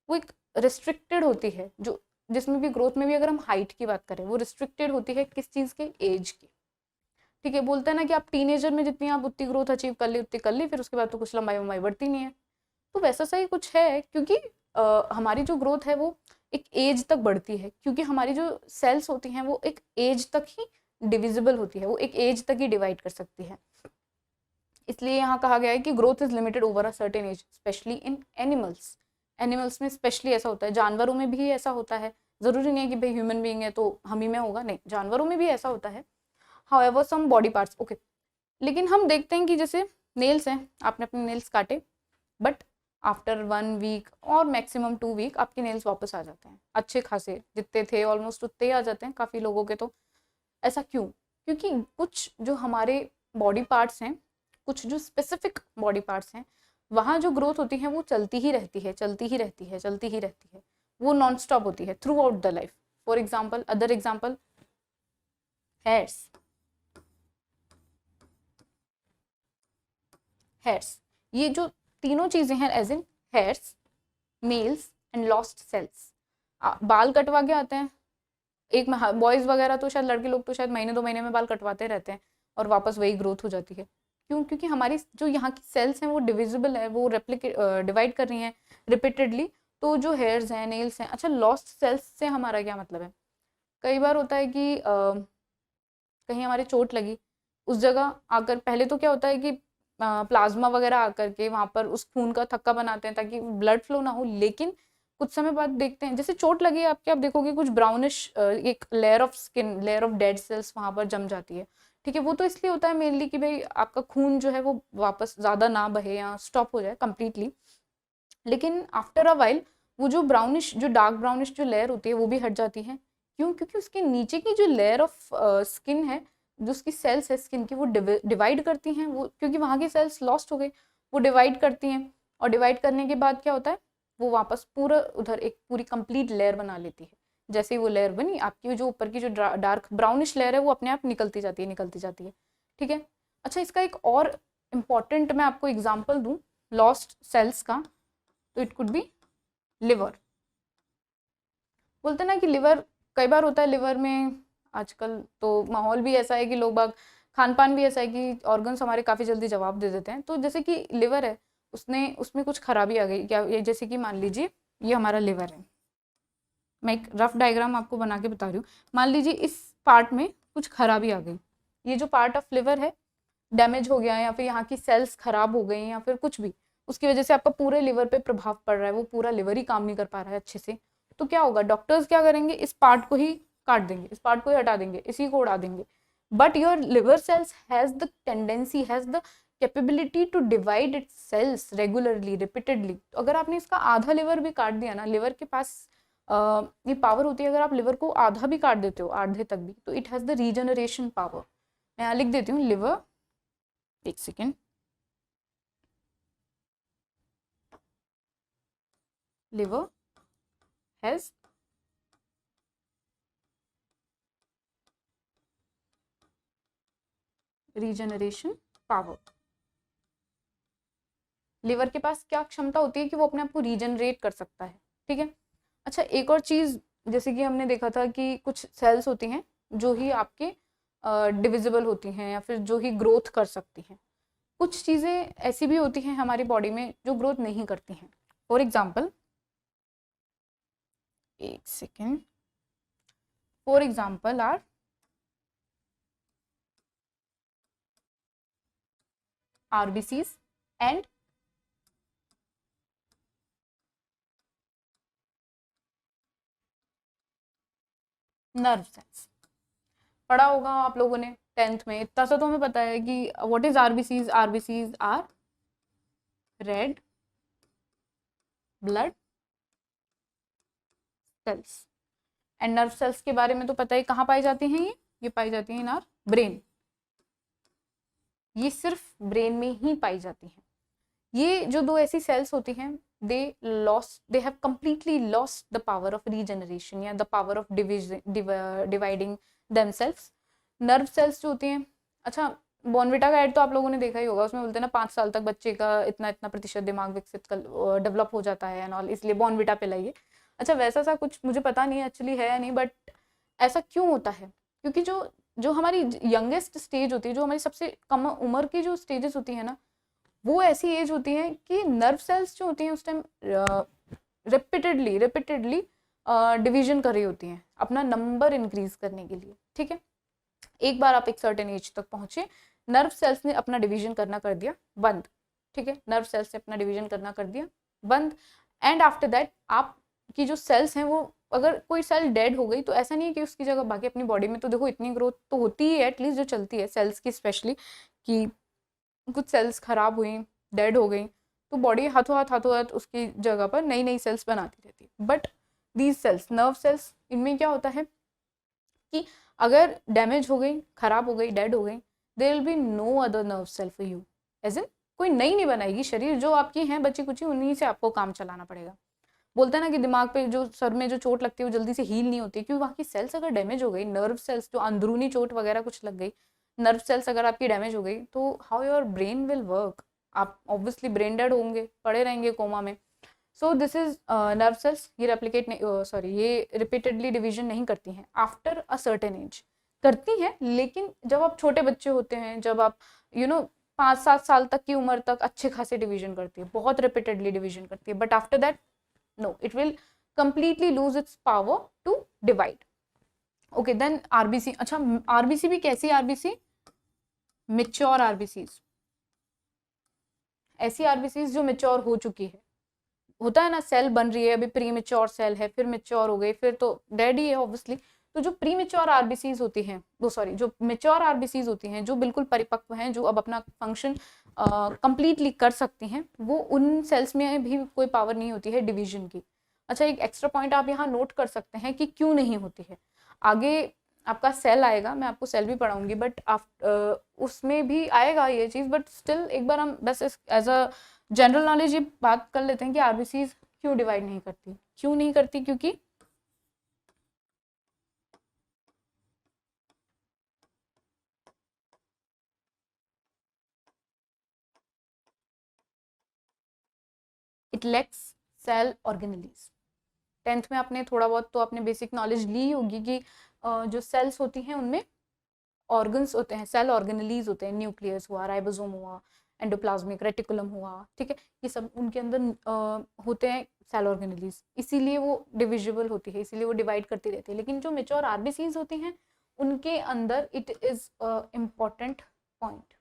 वो एक रिस्ट्रिक्टेड होती है। जो जिसमें भी ग्रोथ में भी अगर हम हाइट की बात करें, वो रिस्ट्रिक्टेड होती है किस चीज़ के? एज की। ठीक है, बोलते हैं ना कि आप टीनेजर में जितनी आप उतनी ग्रोथ अचीव कर ली उतनी कर ली, फिर उसके बाद तो कुछ लंबाई वंबाई बढ़ती नहीं है। तो वैसा सही कुछ है, क्योंकि हमारी जो ग्रोथ है वो एक एज तक बढ़ती है, क्योंकि हमारी जो सेल्स होती हैं वो एक एज तक ही डिविजिबल होती है, वो एक एज तक ही डिवाइड कर सकती है। इसलिए यहाँ कहा गया है कि growth is limited over a certain as, specially in animals. Animals में स्पेशली ऐसा होता है, जानवरों में भी ऐसा होता है। जरूरी नहीं है कि भाई ह्यूमन बीइंग है तो हम ही में होगा, नहीं, जानवरों में भी ऐसा होता है। However some body parts, okay. लेकिन हम देखते हैं कि जैसे नेल्स हैं, आपने अपने नेल्स काटे, बट आफ्टर 1 वीक और मैक्सिमम 2 वीक आपके नेल्स वापस आ जाते हैं, अच्छे खासे, जितने थे ऑलमोस्ट उतने ही आ जाते हैं काफ़ी लोगों के। तो ऐसा क्यों? क्योंकि कुछ जो हमारे बॉडी पार्ट्स हैं, कुछ जो स्पेसिफिक बॉडी पार्ट्स हैं, वहाँ जो ग्रोथ होती है वो चलती ही रहती है, चलती ही रहती है, चलती ही रहती है, वो नॉन स्टॉप होती है throughout the life. For example, other example, hairs. Hairs, ये जो तीनों चीजें हैं, as in hairs, nails and lost cells. बाल कटवा के आते हैं, एक बॉयज वगैरह तो शायद, लड़के लोग तो शायद महीने 2 महीने में बाल कटवाते रहते हैं और वापस वही ग्रोथ हो जाती है। क्यों? क्योंकि हमारी जो यहाँ की सेल्स हैं वो डिविजिबल है, वो रेप्लिकेट डिवाइड कर रही हैं रिपीटेडली। तो जो हेयर्स हैं, नेल्स हैं, अच्छा लॉस्ट सेल्स से हमारा क्या मतलब है? कई बार होता है कि कहीं हमारे चोट लगी, उस जगह आकर, पहले तो क्या होता है कि प्लाज्मा वगैरह आकर के वहां पर उस खून का थक्का बनाते हैं ताकि ब्लड फ्लो ना हो, लेकिन कुछ समय बाद देखते हैं, जैसे चोट लगी है आपके, आप देखोगे कुछ ब्राउनिश एक layer of skin, layer of dead cells वहां पर जम जाती है। ठीक है, वो तो इसलिए होता है मेनली कि भाई आपका खून जो है वो वापस ज्यादा ना बहे या स्टॉप हो जाए कंप्लीटली। लेकिन आफ्टर अ वाइल वो जो ब्राउनिश, जो डार्क ब्राउनिश जो लेयर होती है वो भी हट जाती है। क्यों? क्योंकि उसके नीचे की जो लेयर ऑफ स्किन है, जो उसकी सेल्स है स्किन की, वो डिवाइड करती हैं, वो क्योंकि वहाँ की सेल्स लॉस्ट हो गई, वो डिवाइड करती हैं, और डिवाइड करने के बाद क्या होता है, वो वापस पूरा उधर एक पूरी कंप्लीट लेयर बना लेती है। जैसे ही वो लेयर बनी, आपकी जो ऊपर की जो डार्क ब्राउनिश लेयर है वो अपने आप निकलती जाती है, निकलती जाती है, ठीक है। अच्छा, इसका एक और इम्पॉर्टेंट मैं आपको एग्जाम्पल दूँ लॉस्ट सेल्स का, तो इट कुड बी लिवर। बोलते ना कि लिवर, कई बार होता है लिवर में, आजकल तो माहौल भी ऐसा है कि लोग बाग, खान पान भी ऐसा है कि ऑर्गन्स हमारे काफ़ी जल्दी जवाब दे देते हैं। तो जैसे कि लिवर है, उसमें कुछ खराबी आ गई क्या, ये जैसे कि मान लीजिए ये हमारा लिवर है, मैं एक रफ डायग्राम आपको बना के बता रही हूँ। मान लीजिए इस पार्ट में कुछ खराबी आ गई, ये जो पार्ट ऑफ लिवर है डैमेज हो गया है, या फिर यहाँ की सेल्स खराब हो गई, या फिर कुछ भी, उसकी वजह से आपका पूरे लिवर पे प्रभाव पड़ रहा है, वो पूरा लिवर ही काम नहीं कर पा रहा है अच्छे से। तो क्या होगा, डॉक्टर्स क्या करेंगे, इस पार्ट को ही काट देंगे, इस पार्ट को ही हटा देंगे, इसी को उड़ा देंगे। But your liver cells has the tendency, has the capability to divide its cells regularly, repeatedly. तो अगर आपने इसका आधा लिवर भी काट दिया ना, लिवर के पास ये पावर होती है, अगर आप लिवर को आधा भी काट देते हो, आधे तक भी, तो it has the regeneration power. मैं यहाँ लिख देती हूँ लिवर, एक second, liver has regeneration power। Liver के पास क्या क्षमता होती है कि वो अपने आप को रीजनरेट कर सकता है, ठीक है। अच्छा, एक और चीज, जैसे कि हमने देखा था कि कुछ सेल्स होती हैं जो ही आपके डिविजिबल होती हैं, या फिर जो ही ग्रोथ कर सकती हैं। कुछ चीजें ऐसी भी होती हैं हमारी बॉडी में जो ग्रोथ नहीं करती हैं। फॉर एग्जाम्पल, एक second, for example are RBCs and nerve cells. पढ़ा होगा आप लोगों ने 10th में, इतना सा तो हमें पता है कि what is RBCs। RBCs are red blood cells. And nerve cells के बारे में तो पता है, कहाँ पाई जाती हैं ये पाई जाती हैं इन आर ब्रेन। ये सिर्फ ब्रेन में ही पाई जाती हैं। ये जो दो ऐसी सेल्स होती हैं, they have completely lost the power of regeneration या the power of dividing themselves। Nerve cells जो होती हैं, अच्छा बॉर्नविटा का एड तो आप लोगों ने देखा ही होगा, उसमें बोलते हैं ना 5 साल तक बच्चे का इतना इतना प्रतिशत दिमाग विकसित डेवलप हो जाता है एंड ऑल, इसलिए बॉर्नविटा पिलाइए। अच्छा, वैसा सा कुछ मुझे पता नहीं एक्चुअली है या नहीं, बट ऐसा क्यों होता है, क्योंकि जो जो हमारी यंगेस्ट स्टेज होती है, जो हमारी सबसे कम उम्र की जो स्टेजेस होती है ना, वो ऐसी एज होती है कि नर्व सेल्स जो होती हैं उस टाइम रिपीटेडली डिवीजन कर रही होती हैं अपना नंबर इंक्रीज करने के लिए, ठीक है। एक बार आप एक सर्टेन एज तक पहुंचे, नर्व सेल्स ने अपना डिवीजन करना कर दिया बंद, ठीक है। नर्व सेल्स ने अपना डिवीजन करना कर दिया बंद, एंड आफ्टर दैट आपकी जो सेल्स हैं, वो अगर कोई सेल डेड हो गई तो ऐसा नहीं है कि उसकी जगह बाकी अपनी बॉडी में तो देखो इतनी ग्रोथ तो होती ही है एटलीस्ट जो चलती है सेल्स की, स्पेशली कि कुछ सेल्स खराब हुई, डेड हो गई, तो बॉडी हाथों हाथ उसकी जगह पर नई नई सेल्स बनाती रहती है। But these cells, nerve cells, इनमें क्या होता है कि अगर डैमेज हो गई, खराब हो गई, डेड हो गई, there will be no other nerve cell for you, as in कोई नई नहीं बनाएगी शरीर, जो आपकी हैं बची कुची उन्हीं से आपको काम चलाना पड़ेगा। बोलते हैं ना कि दिमाग पे जो, सर में जो चोट लगती है वो जल्दी से हील नहीं होती, क्योंकि वहाँ की सेल्स अगर डैमेज हो गई, नर्व सेल्स जो अंदरूनी चोट वगैरह कुछ लग गई, नर्व सेल्स अगर आपकी डैमेज हो गई, तो how your brain will work, आप ऑब्वियसली ब्रेन डेड होंगे, पड़े रहेंगे कोमा में। So this is nerve cells, ये रेप्लिकेट सॉरी ये रिपीटेडली डिवीजन नहीं करती हैं आफ्टर अ सर्टेन एज, करती हैं लेकिन जब आप छोटे बच्चे होते हैं, जब आप 5-7 साल तक की उम्र तक अच्छे खासे डिवीजन करती है, बहुत रिपीटेडली डिवीजन करती है, but after that no, it will completely lose its power to divide। okay, then RBC, अच्छा RBC भी कैसी RBC, मेच्योर RBCs, ऐसी RBCs जो मेच्योर हो चुकी है। होता है ना, सेल बन रही है अभी, प्री मेच्योर सेल है, फिर मेच्योर हो गई, फिर तो डेड ही है ऑब्वियसली। तो जो प्री मेच्योर RBCs होती हैं, वो सॉरी जो मेच्योर RBCs होती हैं, जो बिल्कुल परिपक्व हैं, जो अब अपना फंक्शन कंप्लीटली कर सकती हैं, वो उन सेल्स में भी कोई पावर नहीं होती है डिवीजन की। अच्छा, एक एक्स्ट्रा पॉइंट आप यहाँ नोट कर सकते हैं कि क्यों नहीं होती है। आगे आपका सेल आएगा, मैं आपको सेल भी पढ़ाऊंगी, बट उसमें भी आएगा ये चीज़, बट स्टिल एक बार हम बस एज अ जनरल नॉलेज ये बात कर लेते हैं कि RBCs क्यों डिवाइड नहीं करती, क्यों नहीं करती, क्योंकि it lacks cell organelles. 10th में आपने थोड़ा बहुत तो आपने बेसिक नॉलेज ली होगी कि जो सेल्स होती हैं उनमें ऑर्गन्स होते हैं, सेल ऑर्गेनेलीज होते हैं, न्यूक्लियस हुआ, राइबोसोम हुआ, एंडोप्लाज्मिक रेटिकुलम हुआ, ठीक है, ये सब उनके अंदर होते हैं सेल ऑर्गेनेलीज, इसीलिए वो डिविजिबल होती है, इसीलिए वो डिवाइड करती रहती है। लेकिन जो मेच्योर आरबीसीज होती हैं उनके अंदर इट इज इम्पॉर्टेंट पॉइंट,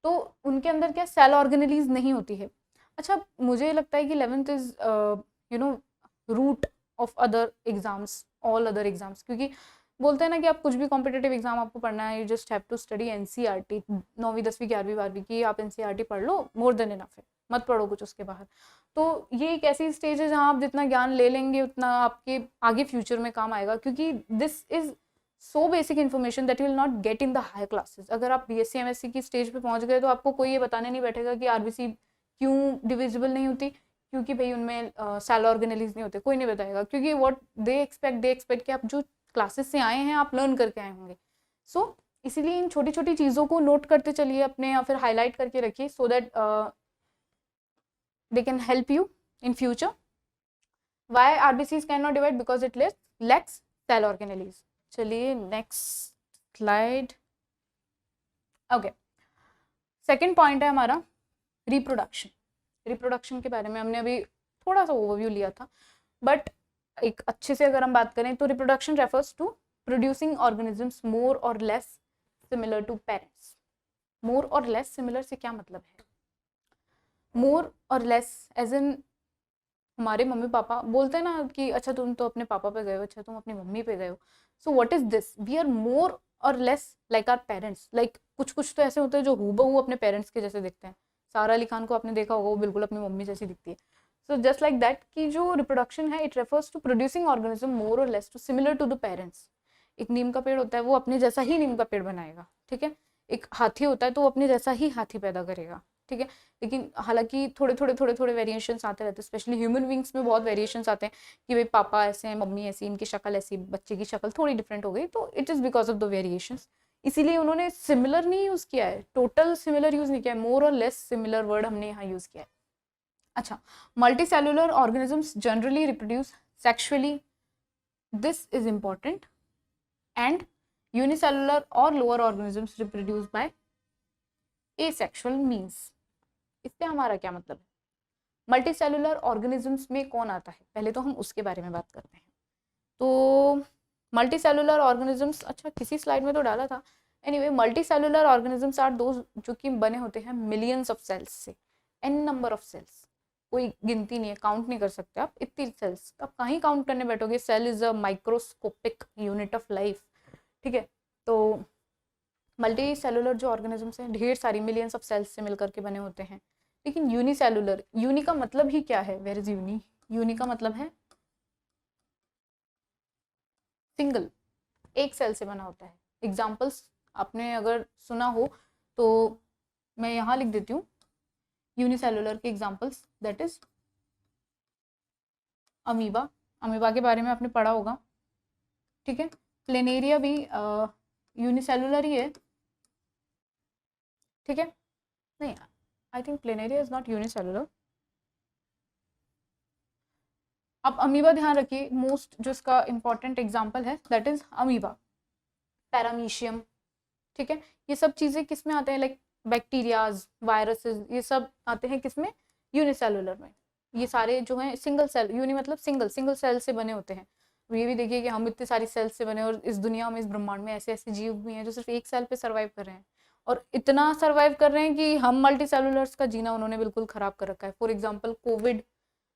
तो उनके अंदर क्या सेल ऑर्गेनेलीज नहीं होती है। अच्छा, मुझे लगता है कि 11th is you know root of other exams, all other exams, क्योंकि बोलते हैं ना कि आप कुछ भी कॉम्पिटेटिव एग्जाम आपको पढ़ना है, you just have to study NCERT, 9वीं 10वीं 11वीं 12वीं की आप एनसीईआरटी पढ़ लो, मोर देन इनफ है, मत पढ़ो कुछ उसके बाहर। तो ये एक ऐसी स्टेज है जहाँ आप जितना ज्ञान ले लेंगे उतना आपके आगे फ्यूचर में काम आएगा, क्योंकि this is so basic information that will not get in the higher classes. अगर आप बीएससी एमएससी की स्टेज पे पहुंच गए तो आपको कोई ये बताने नहीं बैठेगा कि आरबीसी क्यों डिविजिबल नहीं होती, क्योंकि भाई उनमें सेल ऑर्गेनेलीज नहीं होते, कोई नहीं बताएगा, क्योंकि व्हाट दे एक्सपेक्ट कि आप जो क्लासेस से आए हैं आप लर्न करके आए होंगे। सो इसीलिए इन छोटी छोटी चीज़ों को नोट करते चलिए अपने, या फिर हाईलाइट करके रखिए, so that they can help you in future. Why RBCs can not divide? Because it lacks cell organelles. चलिए next slide. Okay, second point है हमारा रिप्रोडक्शन। रिप्रोडक्शन के बारे में हमने अभी थोड़ा सा ओवरव्यू लिया था, बट एक अच्छे से अगर हम बात करें तो reproduction refers to producing organisms more और less similar to parents. More और लेस सिमिलर से क्या मतलब है? मोर और लेस एज इन हमारे मम्मी पापा बोलते हैं ना कि अच्छा तुम तो अपने पापा पे गए हो, अच्छा तुम अपनी मम्मी पे गए हो, so what is this? We are more और less like our parents. Like कुछ कुछ तो ऐसे होते हैं जो हूबहू अपने पेरेंट्स के जैसे दिखते हैं। सारा अली खान को आपने देखा होगा, वो बिल्कुल अपनी मम्मी जैसी दिखती है। सो जस्ट लाइक दैट कि जो रिप्रोडक्शन है it refers to producing organism more और less to similar to the parents. एक नीम का पेड़ होता है, वो अपने जैसा ही नीम का पेड़ बनाएगा, ठीक है। एक हाथी होता है तो वो अपने जैसा ही हाथी पैदा करेगा, ठीक है। लेकिन हालांकि थोड़े वेरिएशंस आते रहते हैं, स्पेशली ह्यूमन बींग्स में बहुत वेरिएशंस आते हैं कि भाई पापा ऐसे हैं, मम्मी ऐसी, इनकी शक्ल ऐसी, बच्चे की शक्ल थोड़ी डिफरेंट हो गई, तो it is because of the variations. इसीलिए उन्होंने सिमिलर नहीं यूज़ किया है, टोटल सिमिलर यूज़ नहीं किया है, मोर और लेस सिमिलर वर्ड हमने यहाँ यूज़ किया है। अच्छा, multicellular organisms generally reproduce sexually, this is important, and unicellular और lower organisms reproduce by asexual means. इससे हमारा क्या मतलब है? मल्टी सेलुलर ऑर्गेनिजम्स में कौन आता है, पहले तो हम उसके बारे में बात करते हैं। तो मल्टी सेलुलर ऑर्गेनिजम्स, अच्छा किसी स्लाइड में तो डाला था, anyway multicellular organisms are those जो कि बने होते हैं मिलियंस ऑफ सेल्स से, एन नंबर ऑफ सेल्स, कोई गिनती नहीं है, काउंट नहीं कर सकते आप इतनी सेल्स, आप कहीं काउंट करने बैठोगे? Cell is a microscopic unit of life, ठीक है। तो मल्टी सेलुलर जो ऑर्गेनिजम्स हैं ढेर सारी मिलियंस ऑफ सेल्स से मिलकर के बने होते हैं। लेकिन यूनिसेलुलर, यूनि का मतलब ही क्या है? Where is uni? यूनि का मतलब है सिंगल, एक सेल से बना होता है। एग्जाम्पल्स आपने अगर सुना हो तो मैं यहाँ लिख देती हूँ यूनिसेलुलर के examples, that is amoeba, amoeba के बारे में आपने पढ़ा होगा, ठीक है। प्लेनेरिया भी यूनिसेलुलर ही है, ठीक है। नहीं, I think planaria is not unicellular. अब अमीबा ध्यान रखिए, मोस्ट जो इसका इंपॉर्टेंट एग्जाम्पल है दैट इज अमीबा, पैरामीशियम, ठीक है। ये सब चीज़ें किस में आते हैं? लाइक बैक्टीरियाज, वायरसेस, ये सब आते हैं किस में? यूनिसेलुलर में। ये सारे जो हैं सिंगल सेल, यूनि मतलब सिंगल, सिंगल सेल से बने होते हैं। ये भी देखिए कि हम इतने सारी सेल्स से बने, और इस दुनिया में, इस ब्रह्मांड में ऐसे ऐसे जीव भी हैं जो सिर्फ एक सेल पे सर्वाइव कर रहे हैं, और इतना सर्वाइव कर रहे हैं कि हम मल्टी सेलुलर्स का जीना उन्होंने बिल्कुल खराब कर रखा है। फॉर एग्जाम्पल कोविड,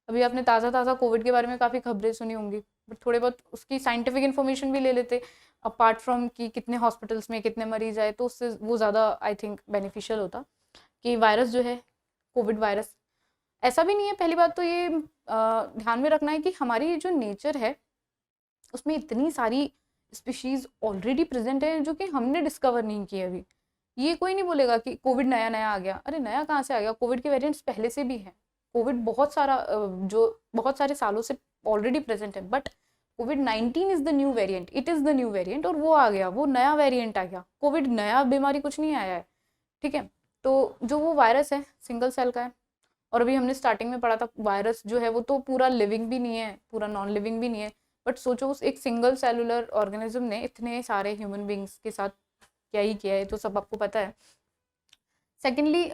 अभी आपने ताज़ा कोविड के बारे में काफ़ी खबरें सुनी होंगी, बट थोड़े बहुत उसकी साइंटिफिक इन्फॉर्मेशन भी ले लेते, अपार्ट फ्रॉम कि कितने हॉस्पिटल्स में कितने मरीज आए, तो उससे वो ज़्यादा आई थिंक बेनिफिशियल होता कि वायरस जो है, कोविड वायरस, ऐसा भी नहीं है। पहली बात तो ये ध्यान में रखना है कि हमारी जो नेचर है उसमें इतनी सारी स्पीशीज़ ऑलरेडी प्रेजेंट है जो कि हमने डिस्कवर नहीं की अभी। ये कोई नहीं बोलेगा कि कोविड नया नया आ गया, अरे नया कहाँ से आ गया? कोविड के वेरिएंट्स पहले से भी हैं। कोविड बहुत सारा जो बहुत सारे सालों से ऑलरेडी प्रेजेंट है, but covid is the new variant, it is the new variant, और वो आ गया, वो नया वेरिएंट आ गया। कोविड नया बीमारी कुछ नहीं आया है, ठीक है। तो जो वो वायरस है सिंगल सेल का है, और अभी हमने स्टार्टिंग में पढ़ा था वायरस जो है वो तो पूरा लिविंग भी नहीं है, पूरा नॉन लिविंग भी नहीं है, बट सोचो उस एक सिंगल सेलुलर ऑर्गेनिज्म ने इतने सारे ह्यूमन बींग्स के साथ क्या ही किया है, तो सब आपको पता है। सेकेंडली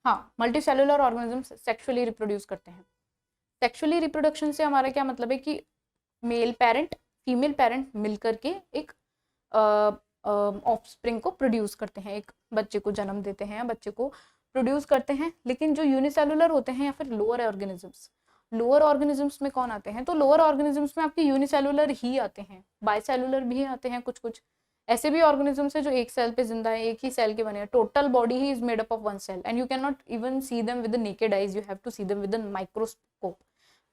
हाँ, multi cellular organism sexually reproduce करते हैं। सेक्सुअली रिप्रोडक्शन से हमारा क्या मतलब है कि मेल पेरेंट फीमेल पेरेंट मिलकर के एक ऑफस्प्रिंग को प्रोड्यूस करते हैं, एक बच्चे को जन्म देते हैं या बच्चे को प्रोड्यूस करते हैं। लेकिन जो यूनिसेलुलर होते हैं या फिर लोअर ऑर्गेनिजम्स में कौन आते हैं, तो लोअर ऑर्गेनिजम्स में आपके यूनिसेलुलर ही आते हैं, बाइसेलुलर भी आते हैं, कुछ कुछ ऐसे भी ऑर्गेनिजम्स है जो एक सेल पे जिंदा है, एक ही सेल के बने हैं। टोटल बॉडी ही is made up of one cell and you can not even see them with naked eyes, you have to see them with microscope.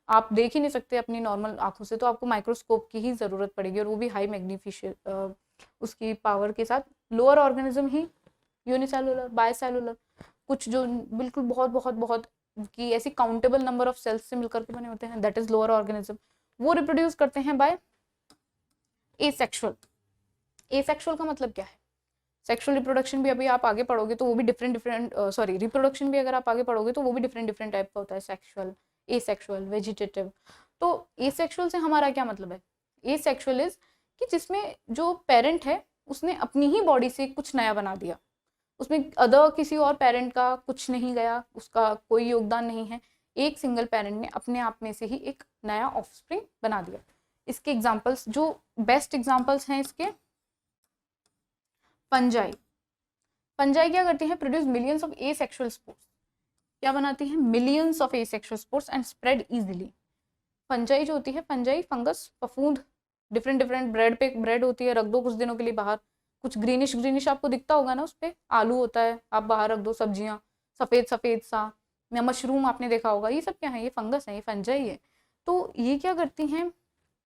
आप देख ही नहीं सकते अपनी नॉर्मल आंखों से, तो आपको माइक्रोस्कोप की ही जरूरत पड़ेगी, और वो भी हाई मैग्निफिशियल उसकी पावर के साथ। लोअर ऑर्गेनिज्म ही यूनिसेलुलर, बायसेलुलर, कुछ जो बिल्कुल बहुत बहुत बहुत की ऐसी काउंटेबल नंबर ऑफ सेल्स से मिलकर के बने होते हैं, दैट इज लोअर ऑर्गेनिज्म। वो रिप्रोड्यूस करते हैं बाय एसेक्सुअल। एसेक्सुअल का मतलब क्या है? सेक्सुअल रिप्रोडक्शन भी अभी आप आगे पढ़ोगे तो वो भी रिप्रोडक्शन भी अगर आप आगे पढ़ोगे तो वो भी डिफरेंट डिफरेंट टाइप का होता है, सेक्सुअल, एसेक्सुअल, वेजिटेटिव। तो एसेक्सुअल से हमारा क्या मतलब है? एसेक्सुअल इज कि जिसमें जो पेरेंट है उसने अपनी ही बॉडी से कुछ नया बना दिया, उसमें अदर किसी और पेरेंट का कुछ नहीं गया, उसका कोई योगदान नहीं है, एक सिंगल पेरेंट ने अपने आप में से ही एक नया ऑफस्प्रिंग बना दिया। इसके एग्जांपल्स, जो बेस्ट एग्जांपल्स हैं इसके, फंजाई। फंजाई क्या करती है? Produce millions of asexual spores. क्या बनाती है? Millions of asexual spores and spread easily. Fungi जो होती है, फंजाई फंगस, फफूंद, डिफरेंट डिफरेंट ब्रेड पे ब्रेड होती है, रख दो कुछ दिनों के लिए बाहर, कुछ ग्रीनिश ग्रीनिश आपको दिखता होगा ना, उस पे आलू होता है, आप बाहर रख दो, सब्जियां सफेद सफेद सा, या मशरूम आपने देखा होगा, ये सब क्या है? ये फंगस है, ये फंजाई है। तो ये क्या करती हैं?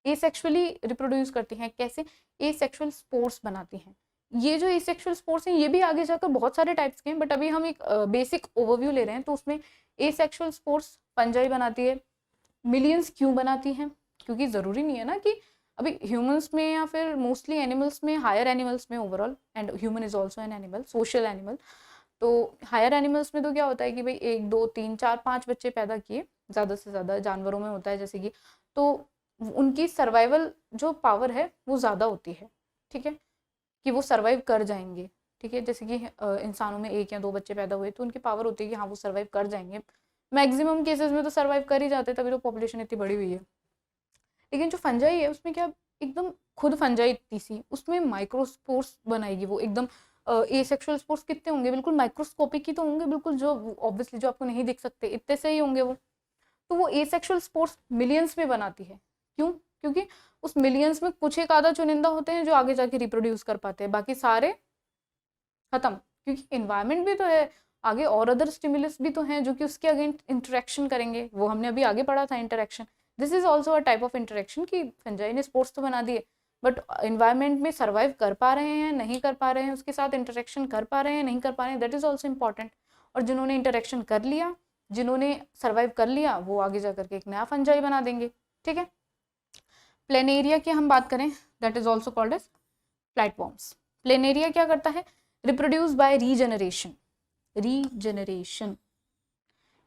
एसेक्सुअली रिप्रोड्यूस करती हैं। कैसे? एसेक्सुअल स्पोर्स बनाती हैं। ये जो एसेक्सुअल स्पोर्स हैं ये भी आगे जाकर बहुत सारे टाइप्स के हैं, बट अभी हम एक बेसिक ओवरव्यू ले रहे हैं। तो उसमें एसेक्सुअल स्पोर्स फंजाई बनाती है। मिलियंस क्यों बनाती हैं? क्योंकि ज़रूरी नहीं है ना कि अभी ह्यूमंस में या फिर मोस्टली एनिमल्स में, हायर एनिमल्स में overall, and human is also an animal, social animal. तो हायर एनिमल्स में तो क्या होता है कि भाई 1 2 3 4 5 बच्चे पैदा किए, ज़्यादा से ज़्यादा। जानवरों में होता है जैसे कि, तो उनकी सर्वाइवल जो पावर है वो ज़्यादा होती है, ठीक है, कि वो सर्वाइव कर जाएंगे, ठीक है। जैसे कि इंसानों में 1 या 2 बच्चे पैदा हुए तो उनकी पावर होती है कि हाँ वो सर्वाइव कर जाएंगे। मैक्सिमम केसेस में तो सर्वाइव कर ही जाते, तभी तो पॉपुलेशन इतनी बड़ी हुई है। लेकिन जो फंजाई है उसमें क्या, एकदम खुद फंजाई इतनी सी, उसमें माइक्रोस्पोर्स बनाएगी वो एकदम। एसेक्सुअल स्पोर्स कितने होंगे? बिल्कुल माइक्रोस्कोपिक ही तो होंगे, बिल्कुल जो ऑब्वियसली जो आपको नहीं दिख सकते, इतने से ही होंगे वो। तो वो एसेक्सुअल स्पोर्स मिलियंस में बनाती है। क्यों? क्योंकि उस मिलियंस में कुछ एक आधा चुनिंदा होते हैं जो आगे जाके रिप्रोड्यूस कर पाते हैं, बाकी सारे खत्म। क्योंकि इन्वायरमेंट भी तो है आगे, और अदर स्टिमुलस भी तो हैं जो कि उसके अगेंस्ट इंटरेक्शन करेंगे, वो हमने अभी आगे पढ़ा था interaction. This is also a type of interaction कि फंजाई ने स्पोर्ट्स तो बना दिए, बट इन्वायरमेंट में सर्वाइव कर पा रहे हैं, नहीं कर पा रहे हैं, उसके साथ इंटरेक्शन कर पा रहे हैं, नहीं कर पा रहे हैं, दैट इज ऑल्सो इंपॉर्टेंट। और जिन्होंने इंटरेक्शन कर लिया, जिन्होंने सर्वाइव कर लिया, वो आगे जाकर के एक नया फंजाई बना देंगे, ठीक है। प्लेनेरिया की हम बात करें, that is also called as flatworms. Planaria क्या करता है? Reproduce by regeneration. रीजनरेशन,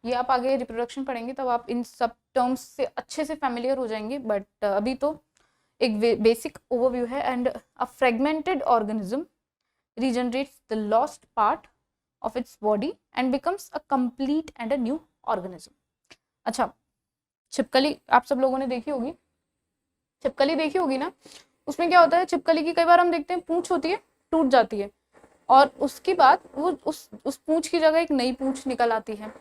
ये आप आगे रिप्रोडक्शन पढ़ेंगे तब आप इन सब टर्म्स से अच्छे से फैमिलियर हो जाएंगे, बट अभी तो एक बेसिक ओवरव्यू है। And a fragmented organism regenerates the lost part of its body and becomes a complete and a new organism. अच्छा, छिपकली आप सब लोगों ने देखी होगी, छिपकली देखी होगी ना, उसमें क्या होता है, छिपकली की कई बार हम देखते हैं पूंछ होती है, टूट जाती है, और उसके बाद वो उस पूंछ की जगह एक नई पूंछ निकल आती है,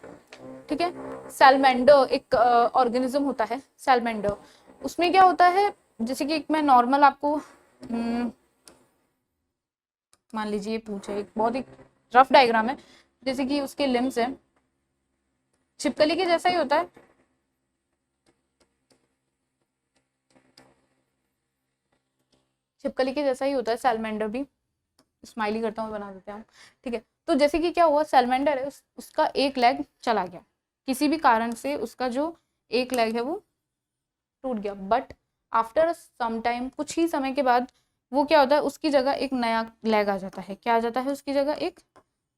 ठीक है। सैलमेंडर एक ऑर्गेनिज्म होता है, सैलमेंडर। उसमें क्या होता है, जैसे कि मैं नॉर्मल आपको मान लीजिए पूंछ है, एक बहुत ही रफ डायग्राम है, जैसे कि उसके लिम्स है, छिपकली के जैसा ही होता है, छिपकली के जैसा ही होता है सैलमेंडर भी। स्माइली करता हूँ, बना देते हैं, ठीक है। तो जैसे कि क्या हुआ, सैलमेंडर है, उसका एक लेग चला गया, किसी भी कारण से उसका जो एक लेग है वो टूट गया, बट आफ्टर सम टाइम, कुछ ही समय के बाद वो क्या होता है, उसकी जगह एक नया लेग आ जाता है। क्या आ जाता है उसकी जगह? एक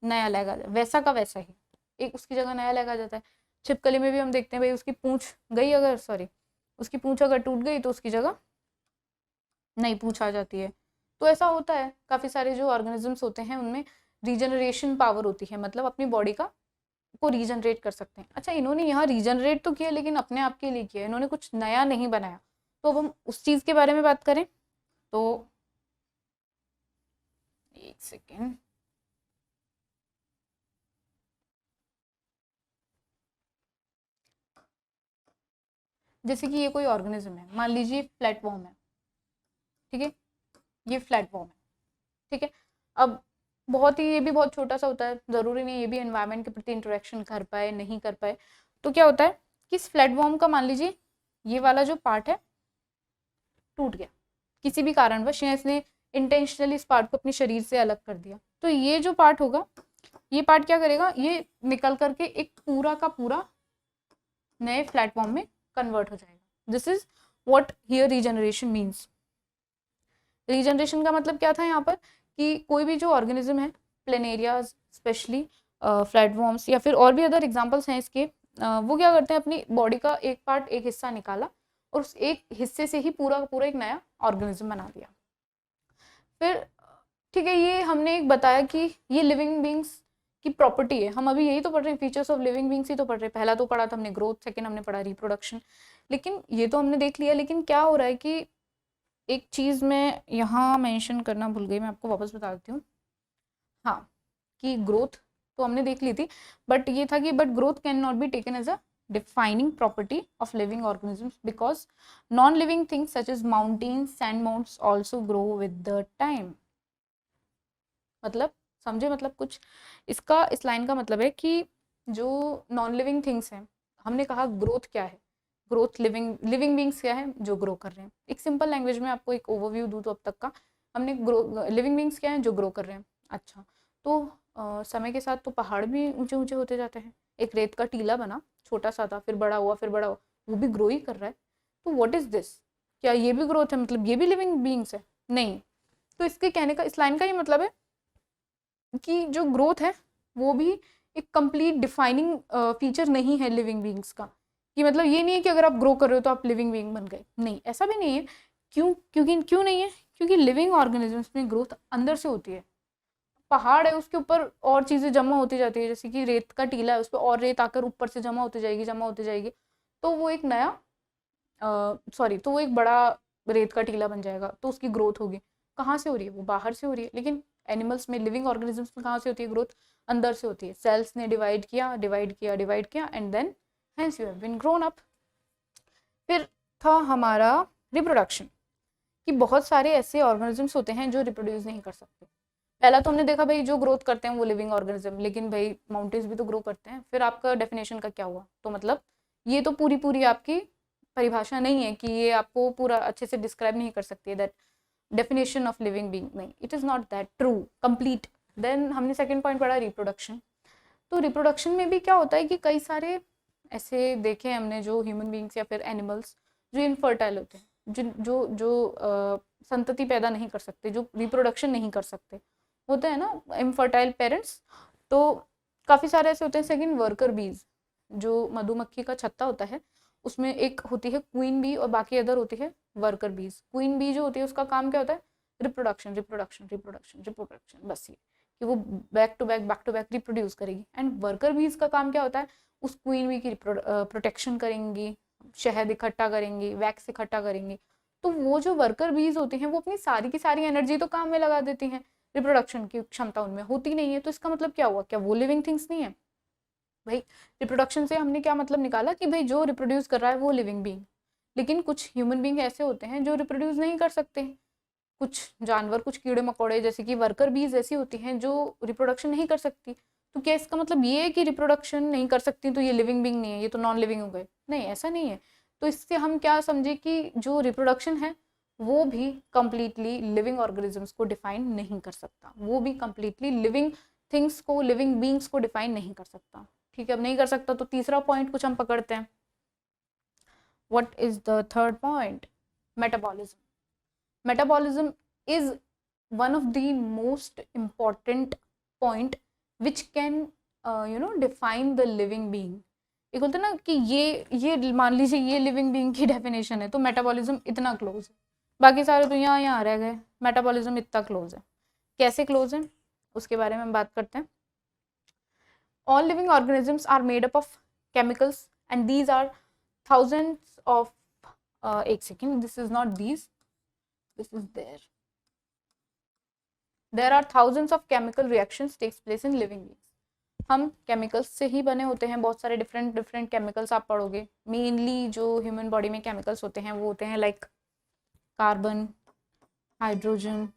नया लेग आ जाता है, वैसा का वैसा ही एक उसकी जगह नया लेग आ जाता है। छिपकली में भी हम देखते हैं भाई उसकी पूंछ गई, अगर सॉरी उसकी पूंछ अगर टूट गई तो उसकी जगह नई पूंछ आ जाती है। तो ऐसा होता है, काफ़ी सारे जो ऑर्गेनिजम्स होते हैं उनमें रीजनरेशन पावर होती है, मतलब अपनी बॉडी का को रीजनरेट कर सकते हैं। अच्छा, इन्होंने यहाँ रीजनरेट तो किया लेकिन अपने आप के लिए किया, इन्होंने कुछ नया नहीं बनाया। तो अब हम उस चीज़ के बारे में बात करें तो एक सेकेंड, जैसे कि ये कोई ऑर्गेनिज्म है, मान लीजिए फ्लैटवॉर्म है, ठीक है, ये फ्लैटवॉर्म है, ठीक है। अब बहुत ही ये भी बहुत छोटा सा होता है, ज़रूरी नहीं ये भी एनवायरनमेंट के प्रति इंटरेक्शन कर पाए नहीं कर पाए। तो क्या होता है कि इस फ्लैटवॉर्म का मान लीजिए ये वाला जो पार्ट है टूट गया किसी भी कारणवश, या इसने इंटेंशनली इस पार्ट को अपने शरीर से अलग कर दिया, तो ये जो पार्ट होगा, ये पार्ट क्या करेगा, ये निकल करके एक पूरा का पूरा नए प्लेटफॉर्म में कन्वर्ट हो जाएगा। This is what here regeneration means. Regeneration का मतलब क्या था यहाँ पर कि कोई भी जो ऑर्गेनिज्म है, प्लेनेरियाज स्पेशली, फ्लैटवॉर्म्स या फिर और भी अदर एग्जांपल्स हैं इसके, वो क्या करते हैं, अपनी बॉडी का एक पार्ट, एक हिस्सा निकाला और उस एक हिस्से से ही पूरा का पूरा एक नया ऑर्गेनिज्म बना दिया। फिर ठीक है, ये हमने एक बताया कि ये लिविंग बींग्स की प्रॉपर्टी है, हम अभी यही तो पढ़ रहे हैं, features of living beings he तो पढ़ रहे हैं। पहला तो पढ़ा था हमने ग्रोथ, सेकंड हमने पढ़ा रिप्रोडक्शन, लेकिन ये तो हमने देख लिया। लेकिन क्या हो रहा है कि एक चीज़ मैं यहाँ मेंशन करना भूल गई, मैं आपको वापस बता देती हूँ। हाँ, कि ग्रोथ तो हमने देख ली थी, बट ये था कि but growth can not be taken as a defining property of living organisms because non-living things such as mountains, sand mounds also grow with the time. मतलब समझे, मतलब कुछ इसका, इस लाइन का मतलब है कि जो नॉन लिविंग थिंग्स हैं, हमने कहा ग्रोथ क्या है, ग्रोथ लिविंग बींग्स क्या है जो ग्रो कर रहे हैं। एक सिंपल लैंग्वेज में आपको एक ओवरव्यू दूँ तो अब तक का, हमने लिविंग बींग्स क्या है जो ग्रो कर रहे हैं। अच्छा, तो समय के साथ तो पहाड़ भी ऊंचे ऊंचे होते जाते हैं, एक रेत का टीला बना, छोटा सा था, फिर बड़ा हुआ, फिर बड़ा हुआ, वो भी ग्रो ही कर रहा है। तो व्हाट इज दिस, क्या ये भी ग्रोथ है, मतलब ये भी लिविंग बींग्स है? नहीं। तो इसके कहने का, इस लाइन का ये मतलब है कि जो ग्रोथ है वो भी एक कंप्लीट डिफाइनिंग फीचर नहीं है लिविंग बींग्स का, कि मतलब ये नहीं है कि अगर आप ग्रो कर रहे हो तो आप लिविंग बींग बन गए, नहीं, ऐसा भी नहीं है। क्यों नहीं है? क्योंकि लिविंग ऑर्गेनिजम्स में ग्रोथ अंदर से होती है। पहाड़ है, उसके ऊपर और चीज़ें जमा होती जाती है, जैसे कि रेत का टीला है, उस पर और रेत आकर ऊपर से जमा होती जाएगी, जमा होती जाएगी, तो वो एक नया तो वो एक बड़ा रेत का टीला बन जाएगा, तो उसकी ग्रोथ होगी। कहाँ से हो रही है? वो बाहर से हो रही है। लेकिन एनिमल्स में, लिविंग ऑर्गेनिजम्स में कहाँ से होती है ग्रोथ? अंदर से होती है। सेल्स ने डिवाइड किया, and then hence you have been grown up. फिर था हमारा रिप्रोडक्शन, कि बहुत सारे ऐसे ऑर्गेनिजम्स होते हैं जो रिप्रोड्यूस नहीं कर सकते। पहला तो हमने देखा भाई जो ग्रोथ करते हैं वो लिविंग ऑर्गेनिज्म, लेकिन भाई माउंटेन्स भी तो ग्रो करते हैं। फिर आपका डेफिनेशन का क्या हुआ? तो मतलब ये तो पूरी आपकी परिभाषा नहीं है कि ये आपको पूरा अच्छे से डिस्क्राइब नहीं कर सकती है, that definition of living being, नहीं, it is not that true complete. Then हमने सेकेंड पॉइंट पढ़ा रिप्रोडक्शन। तो रिप्रोडक्शन में भी क्या होता है कि कई सारे ऐसे देखे हमने जो ह्यूमन बींग्स या फिर एनिमल्स जो इनफर्टाइल होते हैं, संतति पैदा नहीं कर सकते, जो रिप्रोडक्शन नहीं कर सकते, होते हैं ना इनफर्टाइल पेरेंट्स। तो काफ़ी सारे ऐसे होते हैं। सेकंड, वर्कर बीज, जो मधुमक्खी का छत्ता होता है, उसमें एक होती है क्वीन बी और बाकी अदर होती है वर्कर बीज। क्वीन बी जो होती है उसका काम क्या होता है? रिप्रोडक्शन, बस ये कि वो बैक टू बैक रिप्रोड्यूस करेगी। एंड वर्कर बीज का काम क्या होता है? उस क्वीन बी की प्रोटेक्शन करेंगी, शहद इकट्ठा करेंगी, वैक्स इकट्ठा करेंगी। तो वो जो वर्कर बीज होती हैं वो अपनी सारी की सारी एनर्जी तो काम में लगा देती हैं, रिप्रोडक्शन की क्षमता उनमें होती नहीं है। तो इसका मतलब क्या हुआ? क्या वो लिविंग थिंग्स नहीं है? भाई रिप्रोडक्शन से हमने क्या मतलब निकाला कि भाई जो रिप्रोड्यूस कर रहा है वो लिविंग बींग। लेकिन कुछ ह्यूमन बींग ऐसे होते हैं जो रिप्रोड्यूस नहीं कर सकते, कुछ जानवर, कुछ कीड़े मकोड़े जैसे कि वर्कर बीज ऐसी होती हैं जो रिप्रोडक्शन नहीं कर सकती। तो क्या इसका मतलब ये है कि रिप्रोडक्शन नहीं कर सकती तो ये लिविंग बींग नहीं है, ये तो नॉन लिविंग हो गए? नहीं, ऐसा नहीं है। तो इससे हम क्या समझे कि जो रिप्रोडक्शन है वो भी कंप्लीटली लिविंग ऑर्गेनिजम्स को डिफाइन नहीं कर सकता, वो भी कंप्लीटली लिविंग थिंग्स को, लिविंग बींग्स को डिफाइन नहीं कर सकता। ठीक है, अब नहीं कर सकता तो तीसरा पॉइंट कुछ हम पकड़ते हैं। What is the third point? Metabolism. Metabolism is one of the most important point which can define the living being. एक होता है ना कि ये मान लीजिए ये लिविंग बीइंग की डेफिनेशन है, तो मेटाबॉलिज्म इतना क्लोज है, बाकी सारे तो यहाँ रह गए, मेटाबॉलिज्म इतना क्लोज है। कैसे क्लोज है उसके बारे में हम बात करते हैं। All living organisms are made up of chemicals and these are thousands of एक second, this is not these, this is there are thousands of chemical reactions takes place in living beings। हम chemicals से ही बने होते हैं, बहुत सारे different different chemicals आप पढ़ोगे। मेनली जो ह्यूमन बॉडी में केमिकल्स होते हैं वो होते हैं like carbon, hydrogen,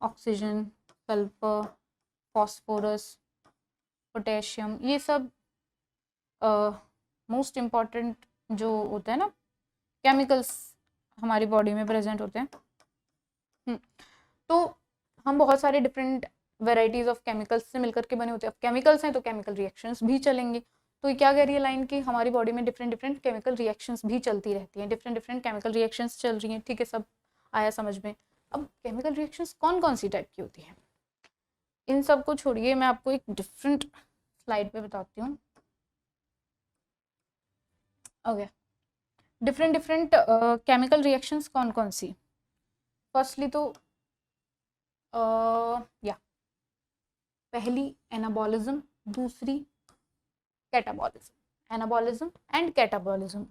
oxygen, sulphur, phosphorus, potassium, ये सब मोस्ट इम्पॉर्टेंट जो होता है ना केमिकल्स हमारी बॉडी में प्रेजेंट होते हैं। तो हम बहुत सारे डिफरेंट वेराइटीज ऑफ केमिकल्स से मिलकर के बने होते हैं। अब केमिकल्स हैं तो केमिकल रिएक्शंस भी चलेंगे। तो ये क्या कह रही है लाइन की, हमारी बॉडी में डिफरेंट डिफरेंट केमिकल रिएक्शंस भी चलती रहती हैं, डिफरेंट डिफरेंट केमिकल रिएक्शंस चल रही हैं। ठीक है, सब आया समझ में। अब केमिकल रिएक्शंस कौन कौन सी टाइप की होती हैं, इन सब को छोड़िए, मैं आपको एक डिफरेंट स्लाइड पे बताती हूँ। Okay, different different chemical reactions कौन कौन सी। फर्स्टली तो या पहली एनाबॉलिज्म, दूसरी catabolism. Anabolism and catabolism,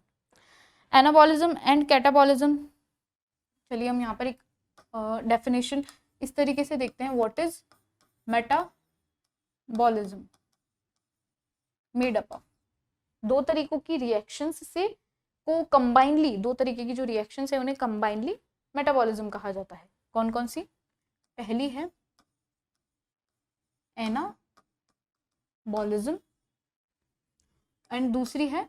anabolism and catabolism. चलिए हम यहाँ पर एक डेफिनेशन इस तरीके से देखते हैं। What is metabolism? Made up of दो तरीकों की रिएक्शंस से को कंबाइनली, दो तरीके की जो रिएक्शंस है उन्हें कंबाइनली मेटाबॉलिज्म कहा जाता है। कौन कौन सी? पहली है एनाबॉलिज्म एंड दूसरी है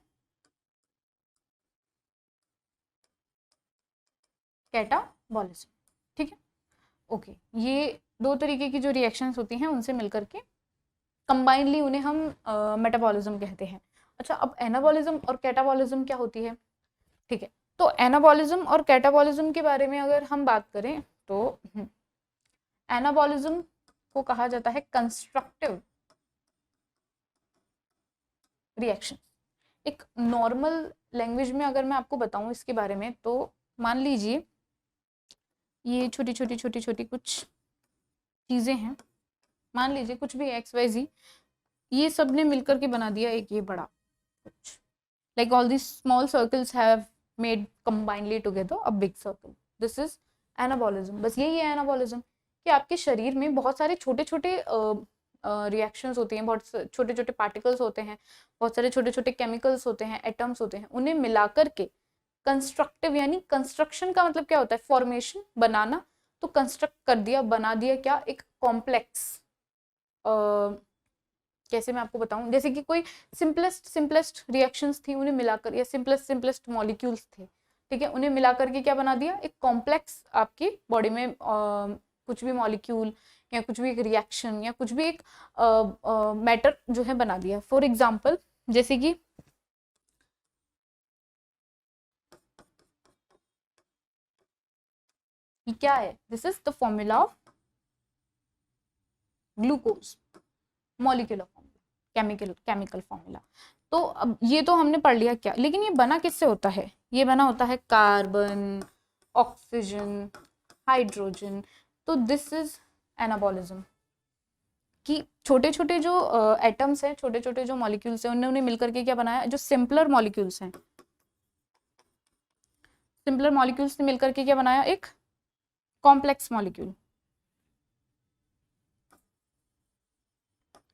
कैटाबॉलिज्म। ठीक है, ओके। ये दो तरीके की जो रिएक्शंस होती हैं उनसे मिलकर के कंबाइनली उन्हें हम मेटाबॉलिज्म कहते हैं। अच्छा, अब एनाबॉलिज्म और कैटाबॉलिज्म क्या होती है? ठीक है, तो एनाबॉलिज्म और कैटाबॉलिज्म के बारे में अगर हम बात करें तो एनाबॉलिज्म को कहा जाता है कंस्ट्रक्टिव रिएक्शन। एक नॉर्मल लैंग्वेज में अगर मैं आपको बताऊं इसके बारे में, तो मान लीजिए ये छोटी छोटी छोटी छोटी कुछ चीज़ें हैं, मान लीजिए कुछ भी XYZ, ये सब ने मिलकर के बना दिया एक ये बड़ा कुछ, like all this small circles have made combinedly together a big circle. This is anabolism. बस यही है एनाबॉलिज्म कि आपके शरीर में बहुत सारे छोटे छोटे रिएक्शंस होती हैं, बहुत छोटे छोटे पार्टिकल्स होते हैं, बहुत सारे छोटे छोटे केमिकल्स होते हैं, एटम्स होते हैं, उन्हें मिलाकर के कंस्ट्रक्टिव, यानी कंस्ट्रक्शन का मतलब क्या होता है? फॉर्मेशन, बनाना। तो कंस्ट्रक्ट कर दिया, बना दिया क्या? एक कॉम्प्लेक्स। कैसे मैं आपको बताऊं, जैसे कि कोई सिंपलेस्ट रिएक्शंस थी, उन्हें मिलाकर, या सिंपलेस्ट मॉलिक्यूल्स थे, ठीक है, उन्हें मिलाकर के क्या बना दिया? एक कॉम्प्लेक्स आपकी बॉडी में कुछ भी मॉलिक्यूल या कुछ भी एक रिएक्शन या कुछ भी एक मैटर जो है बना दिया। फॉर एग्जाम्पल, जैसे कि ये क्या है? This is the formula of glucose, molecular formula, chemical formula. तो अब ये तो हमने पढ़ लिया क्या, लेकिन ये बना किससे होता है? ये बना होता है कार्बन, ऑक्सीजन, हाइड्रोजन। तो दिस इज एनाबॉलिज्म कि छोटे छोटे जो एटम्स हैं, छोटे छोटे जो मॉलिक्यूल्स हैं, उन्होंने मिलकर के क्या बनाया? जो सिंपलर मॉलिक्यूल्स हैं, सिंपलर मॉलिक्यूल्स ने मिलकर के क्या बनाया? एक complex molecule.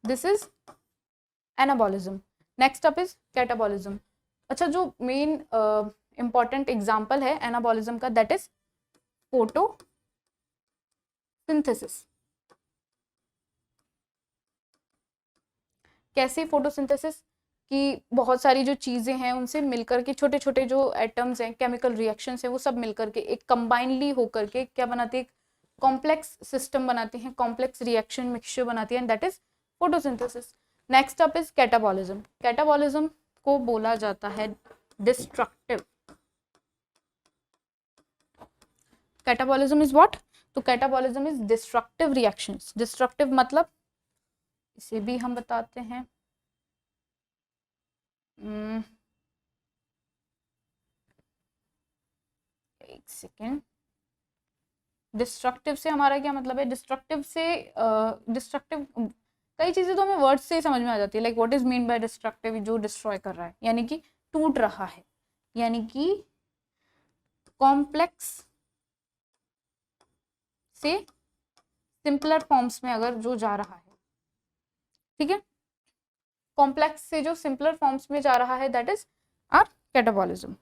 This is anabolism. Next up is catabolism. अच्छा, जो मेन इंपॉर्टेंट एग्जांपल है एनाबॉलिज्म का, दैट इज फोटोसिंथेसिस। कैसे फोटोसिंथेसिस? कि बहुत सारी जो चीजें हैं उनसे मिलकर के छोटे छोटे जो एटम्स हैं, केमिकल रिएक्शंस हैं, वो सब मिलकर के एक कंबाइनली होकर के क्या बनाते हैं? कॉम्प्लेक्स सिस्टम बनाते हैं, कॉम्प्लेक्स रिएक्शन मिक्सचर बनाती है, and that is photosynthesis. Next up is catabolism. Catabolism को बोला जाता है डिस्ट्रक्टिव। Catabolism is what? तो catabolism is destructive reactions. Destructive मतलब, इसे भी हम बताते हैं एक सेकेंड, डिस्ट्रक्टिव से हमारा क्या मतलब है? डिस्ट्रक्टिव से डिस्ट्रक्टिव कई चीज़ें तो हमें वर्ड्स से ही समझ में आ जाती है, like what is mean by destructive, जो डिस्ट्रॉय कर रहा है, यानी कि टूट रहा है, यानी कि कॉम्प्लेक्स से सिंपलर फॉर्म्स में अगर जो जा रहा है, ठीक है, कॉम्प्लेक्स से जो सिंपलर फॉर्म्स में जा रहा है, दैट इज आर कैटाबॉलिज्म,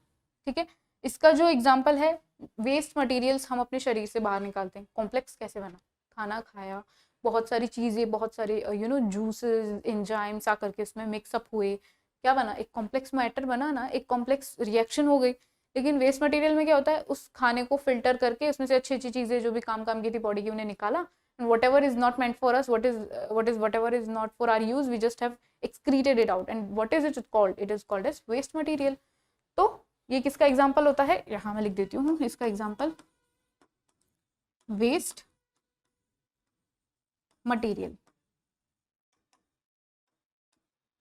ठीक है। इसका जो एग्जांपल है, वेस्ट मटेरियल्स हम अपने शरीर से बाहर निकालते हैं, कॉम्प्लेक्स कैसे बना? खाना खाया, बहुत सारी चीज़ें, बहुत सारे जूसेस, एंजाइम्स आकर के उसमें मिक्सअप हुए, क्या बना? एक कॉम्प्लेक्स मैटर बना ना, एक कॉम्प्लेक्स रिएक्शन हो गई। लेकिन वेस्ट मटेरियल में क्या होता है? उस खाने को फिल्टर करके उसमें से अच्छी अच्छी चीज़ें जो भी काम की थी बॉडी की, उन्हें निकाला, and whatever is not meant for us, whatever is not for our use, we just have excreted it out, and what is it called? It is called as waste material. तो ये किसका example होता है? यहाँ मैं लिख देती हूँ इसका एग्जाम्पल, वेस्ट मटेरियल,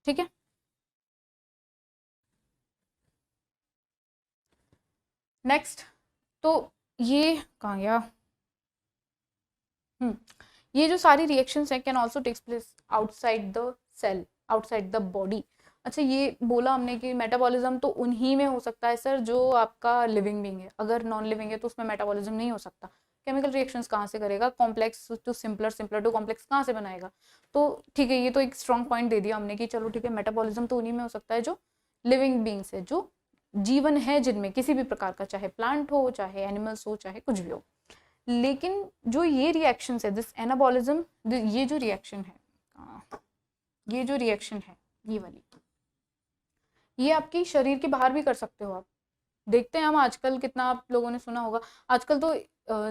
ठीक है। नेक्स्ट, तो ये कहाँ गया? ये जो सारी रिएक्शंस हैं can also takes place outside the cell, outside the body. अच्छा, ये बोला हमने कि मेटाबॉलिज्म तो उन्हीं में हो सकता है सर जो आपका लिविंग बीइंग है, अगर नॉन लिविंग है तो उसमें मेटाबॉलिज्म नहीं हो सकता। केमिकल रिएक्शंस कहाँ से करेगा? Complex to simpler, simpler to complex कहाँ से बनाएगा? तो ठीक है, ये तो एक स्ट्रॉन्ग पॉइंट दे दिया हमने कि चलो ठीक है, मेटाबॉलिज्म तो उन्हीं में हो सकता है जो लिविंग बीइंग्स है, जो जीवन है जिनमें, किसी भी प्रकार का, चाहे प्लांट हो, चाहे एनिमल्स हो, चाहे कुछ भी हो। लेकिन जो ये रिएक्शंस है, दिस एनाबॉलिज्म, ये जो रिएक्शन है, ये जो रिएक्शन है, ये वाली, ये आपकी शरीर के बाहर भी कर सकते हो आप। देखते हैं हम आजकल, कितना आप लोगों ने सुना होगा, आजकल तो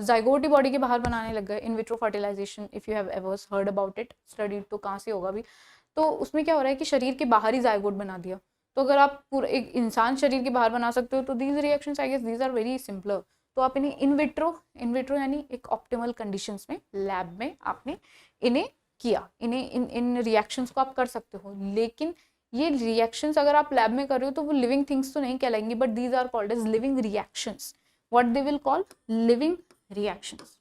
जाइगोट ही बॉडी के बाहर बनाने लग गए, in vitro fertilization, if you have ever heard about it, studied तो कहाँ से होगा भी। तो उसमें क्या हो रहा है कि शरीर के बाहर ही जाइगोट बना दिया। तो अगर आप पूरा एक इंसान शरीर के बाहर बना सकते हो, तो these reactions I guess these are very simpler. तो आप इन्हें इन विट्रो यानी एक ऑप्टिमल कंडीशंस में, लैब में आपने इन्हें किया, इन्हें इन रिएक्शंस को आप कर सकते हो। लेकिन ये रिएक्शंस अगर आप लैब में कर रहे हो तो वो लिविंग थिंग्स तो नहीं कहलाएंगी, but these are called as living reactions. What they will call? Living reactions.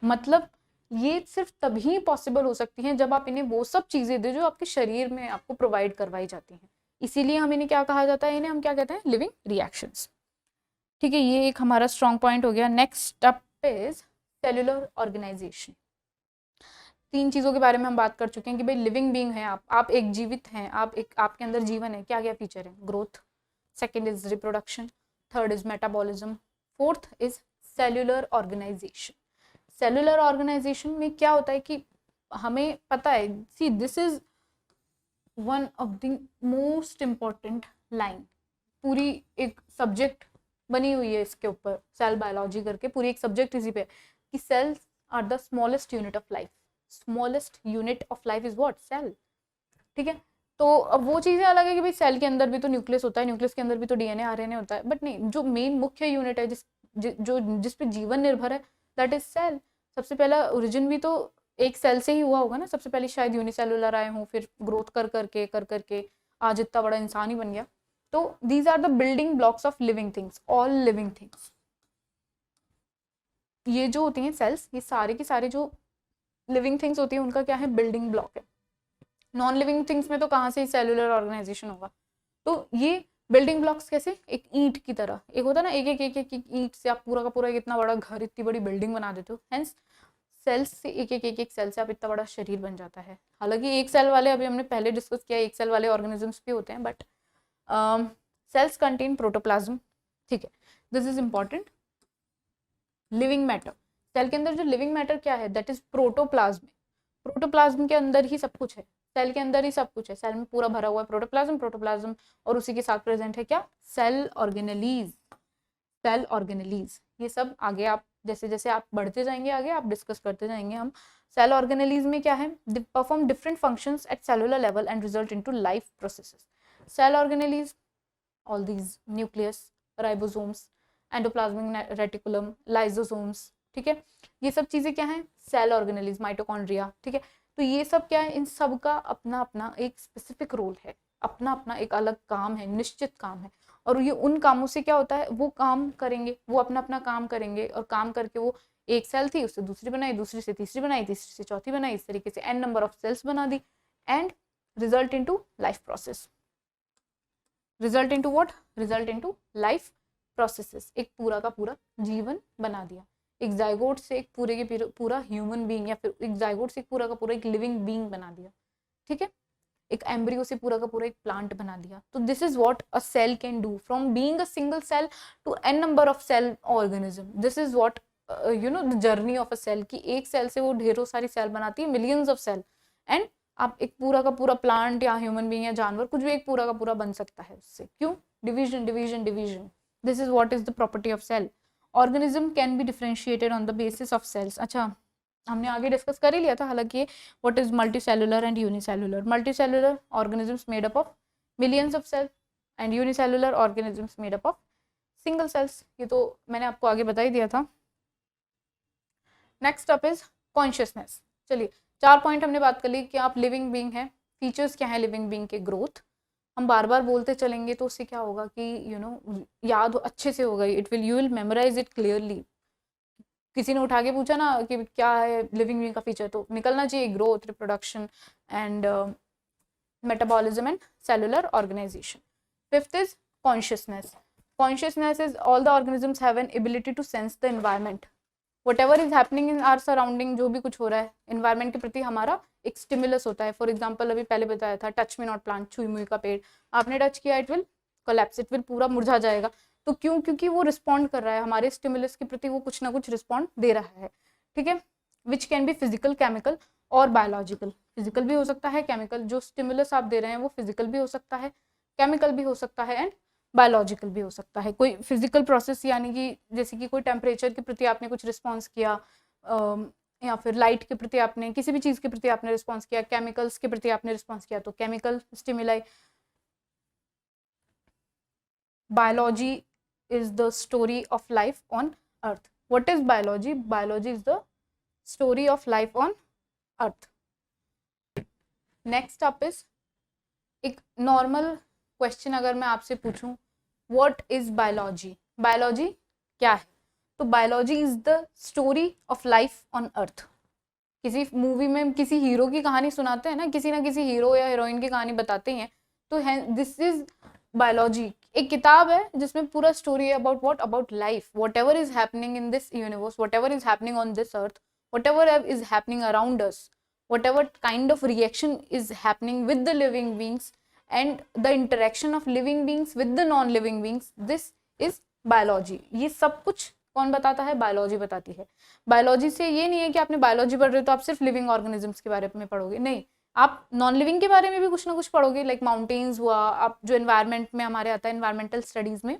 मतलब ये सिर्फ तभी पॉसिबल हो सकती हैं जब आप इन्हें वो सब चीजें दे जो आपके शरीर में आपको प्रोवाइड करवाई जाती हैं। इसीलिए हम इन्हें क्या कहा जाता है? इन्हें हम क्या कहते हैं? लिविंग रिएक्शंस, ठीक है। ये एक हमारा स्ट्रॉन्ग पॉइंट हो गया। Next up is cellular organization. तीन चीज़ों के बारे में हम बात कर चुके हैं कि भाई लिविंग बीइंग है आप एक जीवित हैं, आपके अंदर जीवन है। क्या क्या फीचर है? Growth, second is reproduction, third is metabolism, fourth is cellular organization. Cellular organization में क्या होता है कि हमें पता है, see this is one of the most important line, पूरी एक सब्जेक्ट बनी हुई है इसके ऊपर, सेल बायोलॉजी करके पूरी एक सब्जेक्ट इसी पे, कि cells are the smallest unit of life. Smallest unit of life is what? Cell, ठीक है। तो अब वो चीज़ें अलग है कि भाई सेल के अंदर भी तो न्यूक्लियस होता है, न्यूक्लियस के अंदर भी तो डीएनए आरएनए होता है, बट नहीं, जो मेन मुख्य यूनिट है जिस पे जीवन निर्भर है, दैट इज सेल। सबसे पहला ओरिजिन भी तो एक सेल से ही हुआ होगा ना, सबसे पहले शायद यूनिसेलुलर आए हों, फिर ग्रोथ कर करके आज इतना बड़ा इंसान ही बन गया। तो these are the building blocks of living things, all living things. ये जो होती हैं सेल्स, ये सारे की सारे जो लिविंग थिंग्स होती है उनका क्या है? बिल्डिंग ब्लॉक है। नॉन लिविंग थिंग्स में तो कहाँ से सेल्यूलर ऑर्गेनाइजेशन होगा? तो ये बिल्डिंग ब्लॉक्स कैसे? एक ईंट की तरह, एक होता है ना, एक ईंट से आप पूरा का पूरा इतना बड़ा घर, इतनी बड़ी बिल्डिंग बना देते हो। हेंस सेल्स से एक सेल से आप इतना बड़ा शरीर बन जाता है। हालांकि एक सेल वाले, अभी हमने पहले डिस्कस किया, एक सेल वाले ऑर्गेनिजम्स भी होते हैं, बट सेल्स कंटेन प्रोटोप्लाज्म, ठीक है, this is important. Living matter, cell के अंदर जो लिविंग मैटर क्या है? That is protoplasm. प्रोटोप्लाज्म के अंदर ही सब कुछ है, सेल के अंदर ही सब कुछ है, सेल में पूरा भरा हुआ है प्रोटोप्लाज्म। और उसी के साथ प्रेजेंट है क्या? Cell organelles. सेल ऑर्गेनेलीज, ये सब आगे आप जैसे जैसे आप बढ़ते जाएंगे आगे, आप डिस्कस करते जाएंगे हम। सेल ऑर्गेनेलीज में क्या है? Perform different functions at cellular level and result into life processes. Cell organelles, all these nucleus, ribosomes, endoplasmic reticulum, lysosomes, ठीक है, ये सब चीजें क्या है? सेल ऑर्गेनेलीज, माइटोकॉन्ड्रिया, ठीक है। तो ये सब क्या है? इन सब का अपना अपना एक स्पेसिफिक रोल है, अपना अपना एक अलग काम है, निश्चित काम है। और ये उन कामों से क्या होता है, वो काम करेंगे, वो अपना अपना काम करेंगे, और काम करके वो एक सेल थी उससे दूसरी बनाई, दूसरी से तीसरी बनाई, तीसरी से चौथी बनाई, इस तरीके से एन नंबर ऑफ सेल्स बना दी and result into life process. Result into what? Result into life processes. एक पूरा का पूरा जीवन बना दिया। एक जाइगोट से एक पूरे के पूरा ह्यूमन बीइंग, या फिर एक जाइगोट से एक पूरा का पूरा एक लिविंग बीइंग बना दिया। ठीक है, एक एम्ब्रियो से पूरा का पूरा एक प्लांट बना दिया। तो this is what a cell can do, from being a single cell to an number of cell organism. This is what you know the journey of a cell, कि एक सेल से वो ढेरों सारी सेल बनाती है, मिलियंस ऑफ सेल, एंड आप एक पूरा का पूरा प्लांट या ह्यूमन बीइंग या जानवर कुछ भी एक पूरा का पूरा बन सकता है उससे। क्यों? Division division division. This is what is the property of cell. Organism can be differentiated on the basis of cells. अच्छा, हमने आगे डिस्कस कर ही लिया था हालांकि, what is multicellular and unicellular. Multicellular organisms made up of millions of cell and unicellular organisms made up of single cells. ये तो मैंने आपको आगे बता ही दिया था। Next up is consciousness. चलिए, 4 पॉइंट हमने बात कर ली कि आप लिविंग बीइंग है, फीचर्स क्या है लिविंग बीइंग के, ग्रोथ। हम बार बार बोलते चलेंगे तो उससे क्या होगा कि याद अच्छे से होगा, it will, you will memorize it clearly. किसी ने उठा के पूछा ना कि क्या है लिविंग बीइंग का फीचर, तो निकलना चाहिए growth, reproduction and metabolism and cellular organization. Fifth is consciousness. Consciousness is all the organisms have an ability to sense the environment. Whatever is happening in our surrounding, जो भी कुछ हो रहा है environment के प्रति हमारा एक stimulus होता है। For example, अभी पहले बताया था touch me not plant, छुई मुई का पेड़, आपने टच किया it will collapse, it will पूरा मुरझा जाएगा। तो क्यों? क्योंकि वो रिस्पॉन्ड कर रहा है हमारे स्टिमुलस के प्रति, वो कुछ ना कुछ रिस्पॉन्ड दे रहा है। ठीक है, which can be physical, chemical और बायोलॉजिकल। फिजिकल भी हो सकता है, केमिकल, जो स्टिमुलस आप दे रहे हैं वो फिजिकल भी हो सकता है, केमिकल भी हो सकता है एंड बायोलॉजिकल भी हो सकता है। कोई फिजिकल प्रोसेस यानी कि जैसे कि कोई टेम्परेचर के प्रति आपने कुछ रिस्पॉन्स किया, या फिर लाइट के प्रति आपने, किसी भी चीज़ के प्रति आपने रिस्पॉन्स किया, केमिकल्स के प्रति आपने रिस्पॉन्स किया, तो chemical stimuli. Biology is the story of life on earth. What is biology? Biology is the story of life on earth. Next up is एक normal question अगर मैं आपसे पूछूं, what is biology? Biology क्या है? तो biology is the story of life on earth. किसी movie में किसी हीरो की कहानी सुनाते हैं ना, किसी ना किसी हीरो या हीरोइन की कहानी बताते हैं, तो है दिस इज बायोलॉजी। एक किताब है जिसमें पूरा स्टोरी है about what, about life, what ever is happening in this universe, what ever is happening on this earth, what ever is happening around us, what ever kind of reaction is happening with the living beings and the interaction of living beings with the non living beings, this is biology. ये सब कुछ कौन बताता है? Biology बताती है। Biology से ये नहीं है कि आपने बायोलॉजी पढ़ रहे हो तो आप सिर्फ लिविंग ऑर्गेनिजम्स के बारे में पढ़ोगे, नहीं, आप नॉन लिविंग के बारे में भी कुछ ना कुछ पढ़ोगे, लाइक माउंटेन्स हुआ, आप जो एनवायरनमेंट में हमारे आता है एनवायरमेंटल स्टडीज में,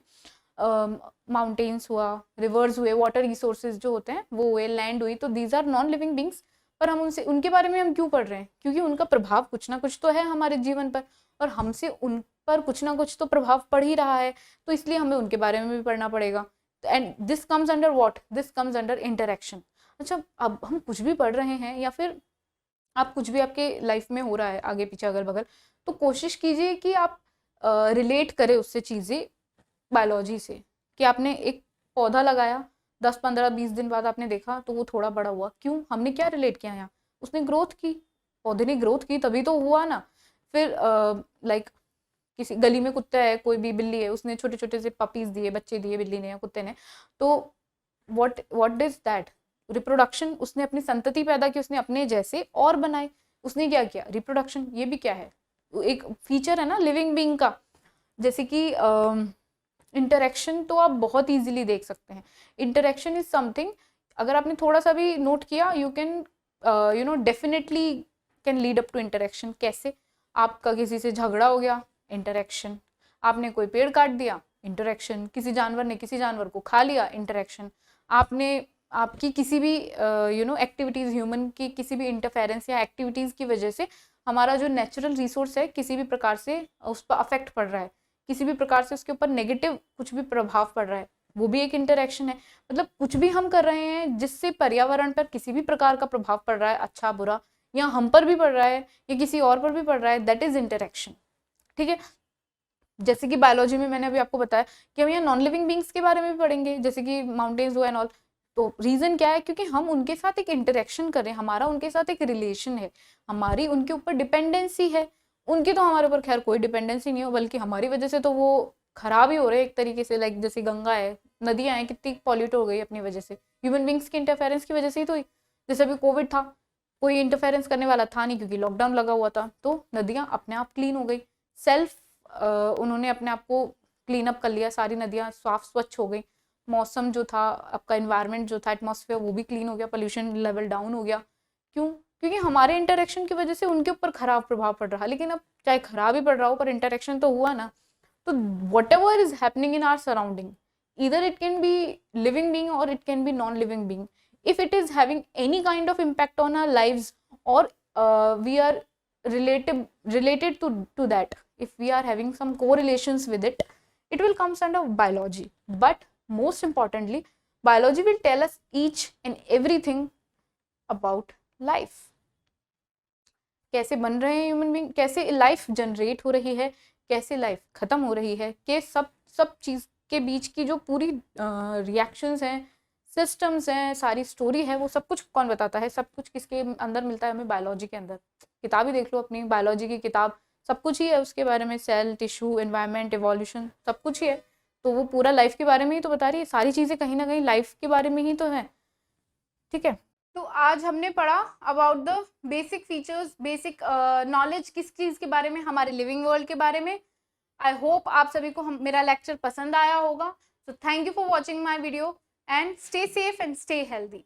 माउंटेन्स हुआ, रिवर्स हुए, वाटर रिसोर्सेज जो होते हैं वो हुए, लैंड हुई, तो these are non living beings. पर हम उनसे, उनके बारे में हम क्यों पढ़ रहे हैं? क्योंकि उनका प्रभाव कुछ ना कुछ तो है हमारे जीवन पर, और हमसे उन पर कुछ ना कुछ तो प्रभाव पड़ ही रहा है, तो इसलिए हमें उनके बारे में भी पढ़ना पड़ेगा। And this comes under what? This comes under interaction. अच्छा, अब हम कुछ भी पढ़ रहे हैं या फिर आप कुछ भी आपके लाइफ में हो रहा है आगे पीछे अगल बगल, तो कोशिश कीजिए कि आप रिलेट करें उससे चीज़ें बायोलॉजी से। कि आपने एक पौधा लगाया, 10 15 20 दिन बाद आपने देखा तो वो थोड़ा बड़ा हुआ, क्यों? हमने क्या रिलेट किया यहाँ? उसने ग्रोथ की, पौधे ने ग्रोथ की तभी तो हुआ ना। फिर लाइक किसी गली में कुत्ता है, कोई भी बिल्ली है, उसने छोटे छोटे से पपीज दिए, बच्चे दिए बिल्ली ने या कुत्ते ने, तो व्हाट इज दैट? रिप्रोडक्शन। उसने अपनी संतति पैदा की, उसने अपने जैसे और बनाए, उसने क्या किया? रिप्रोडक्शन। ये भी क्या है? एक फीचर है ना लिविंग बीइंग का। जैसे कि इंटरेक्शन तो आप बहुत इजीली देख सकते हैं। इंटरेक्शन इज समथिंग, अगर आपने थोड़ा सा भी नोट किया, you can definitely can lead up to interaction. कैसे? आपका किसी से झगड़ा हो गया, इंटरेक्शन। आपने कोई पेड़ काट दिया, इंटरेक्शन। किसी जानवर ने किसी जानवर को खा लिया, इंटरेक्शन। आपने आपकी किसी भी एक्टिविटीज, ह्यूमन की किसी भी इंटरफेरेंस या एक्टिविटीज की वजह से हमारा जो नेचुरल रिसोर्स है किसी भी प्रकार से उस पर अफेक्ट पड़ रहा है, किसी भी प्रकार से उसके ऊपर नेगेटिव कुछ भी प्रभाव पड़ रहा है, वो भी एक इंटरेक्शन है। मतलब कुछ भी हम कर रहे हैं जिससे पर्यावरण पर किसी भी प्रकार का प्रभाव पड़ रहा है, अच्छा बुरा, या हम पर भी पड़ रहा है या किसी और पर भी पड़ रहा है, दैट इज इंटरेक्शन। ठीक है, जैसे कि बायोलॉजी में मैंने अभी आपको बताया कि हम यहाँ नॉन लिविंग बींग्स के बारे में भी पढ़ेंगे, जैसे कि माउंटेन्स हुआ एंड ऑल। तो रीजन क्या है, क्योंकि हम उनके साथ एक इंटरेक्शन कर रहे हैं, हमारा उनके साथ एक रिलेशन है, हमारी उनके ऊपर डिपेंडेंसी है। उनकी तो हमारे ऊपर खैर कोई डिपेंडेंसी नहीं हो, बल्कि हमारी वजह से तो वो खराब ही हो रहे हैं एक तरीके से। लाइक जैसे गंगा है, नदियां हैं, कितनी पॉल्यूट हो गई अपनी वजह से, ह्यूमन बींग्स की इंटरफेरेंस की वजह से ही तो हुई। जैसे अभी कोविड था, कोई इंटरफेरेंस करने वाला था नहीं क्योंकि लॉकडाउन लगा हुआ था, तो नदियां अपने आप क्लीन हो गई। सेल्फ उन्होंने अपने आप को क्लीन अप कर लिया, सारी नदियां साफ स्वच्छ हो गई। मौसम जो था, आपका इन्वायरमेंट जो था, एटमॉस्फेयर, वो भी क्लीन हो गया, पोल्यूशन लेवल डाउन हो गया। क्यों? क्योंकि हमारे इंटरेक्शन की वजह से उनके ऊपर खराब प्रभाव पड़ रहा। लेकिन अब चाहे खराब ही पड़ रहा हो, पर इंटरेक्शन तो हुआ ना। तो what ever is happening in are surrounding, either it can be living being or it can be non-living being, if it is having any kind of impact on our lives, or we are related to that, if we are having some correlations with it, it will comes under biology. But most importantly, biology will tell us each and everything about life, कैसे बन रहे हैं human being, कैसे life generate हो रही है, कैसे life खत्म हो रही है, के सब चीज के बीच की जो पूरी रिएक्शंस हैं, सिस्टम्स हैं, सारी स्टोरी है, वो सब कुछ कौन बताता है? सब कुछ किसके अंदर मिलता है हमें? बायोलॉजी के अंदर। किताब ही देख लो अपनी, बायोलॉजी की किताब, सब कुछ ही है उसके बारे में, सेल, टिश्यू, एनवायरनमेंट, इवोल्यूशन, सब कुछ ही है। तो वो पूरा लाइफ के बारे में ही तो बता रही है, सारी चीजें कहीं ना कहीं लाइफ के बारे में ही तो है। ठीक है, तो आज हमने पढ़ा about the basic features, basic knowledge किस चीज के बारे में, हमारे लिविंग वर्ल्ड के बारे में। आई होप आप सभी को मेरा लेक्चर पसंद आया होगा। So thank you for watching my video and stay safe and stay healthy.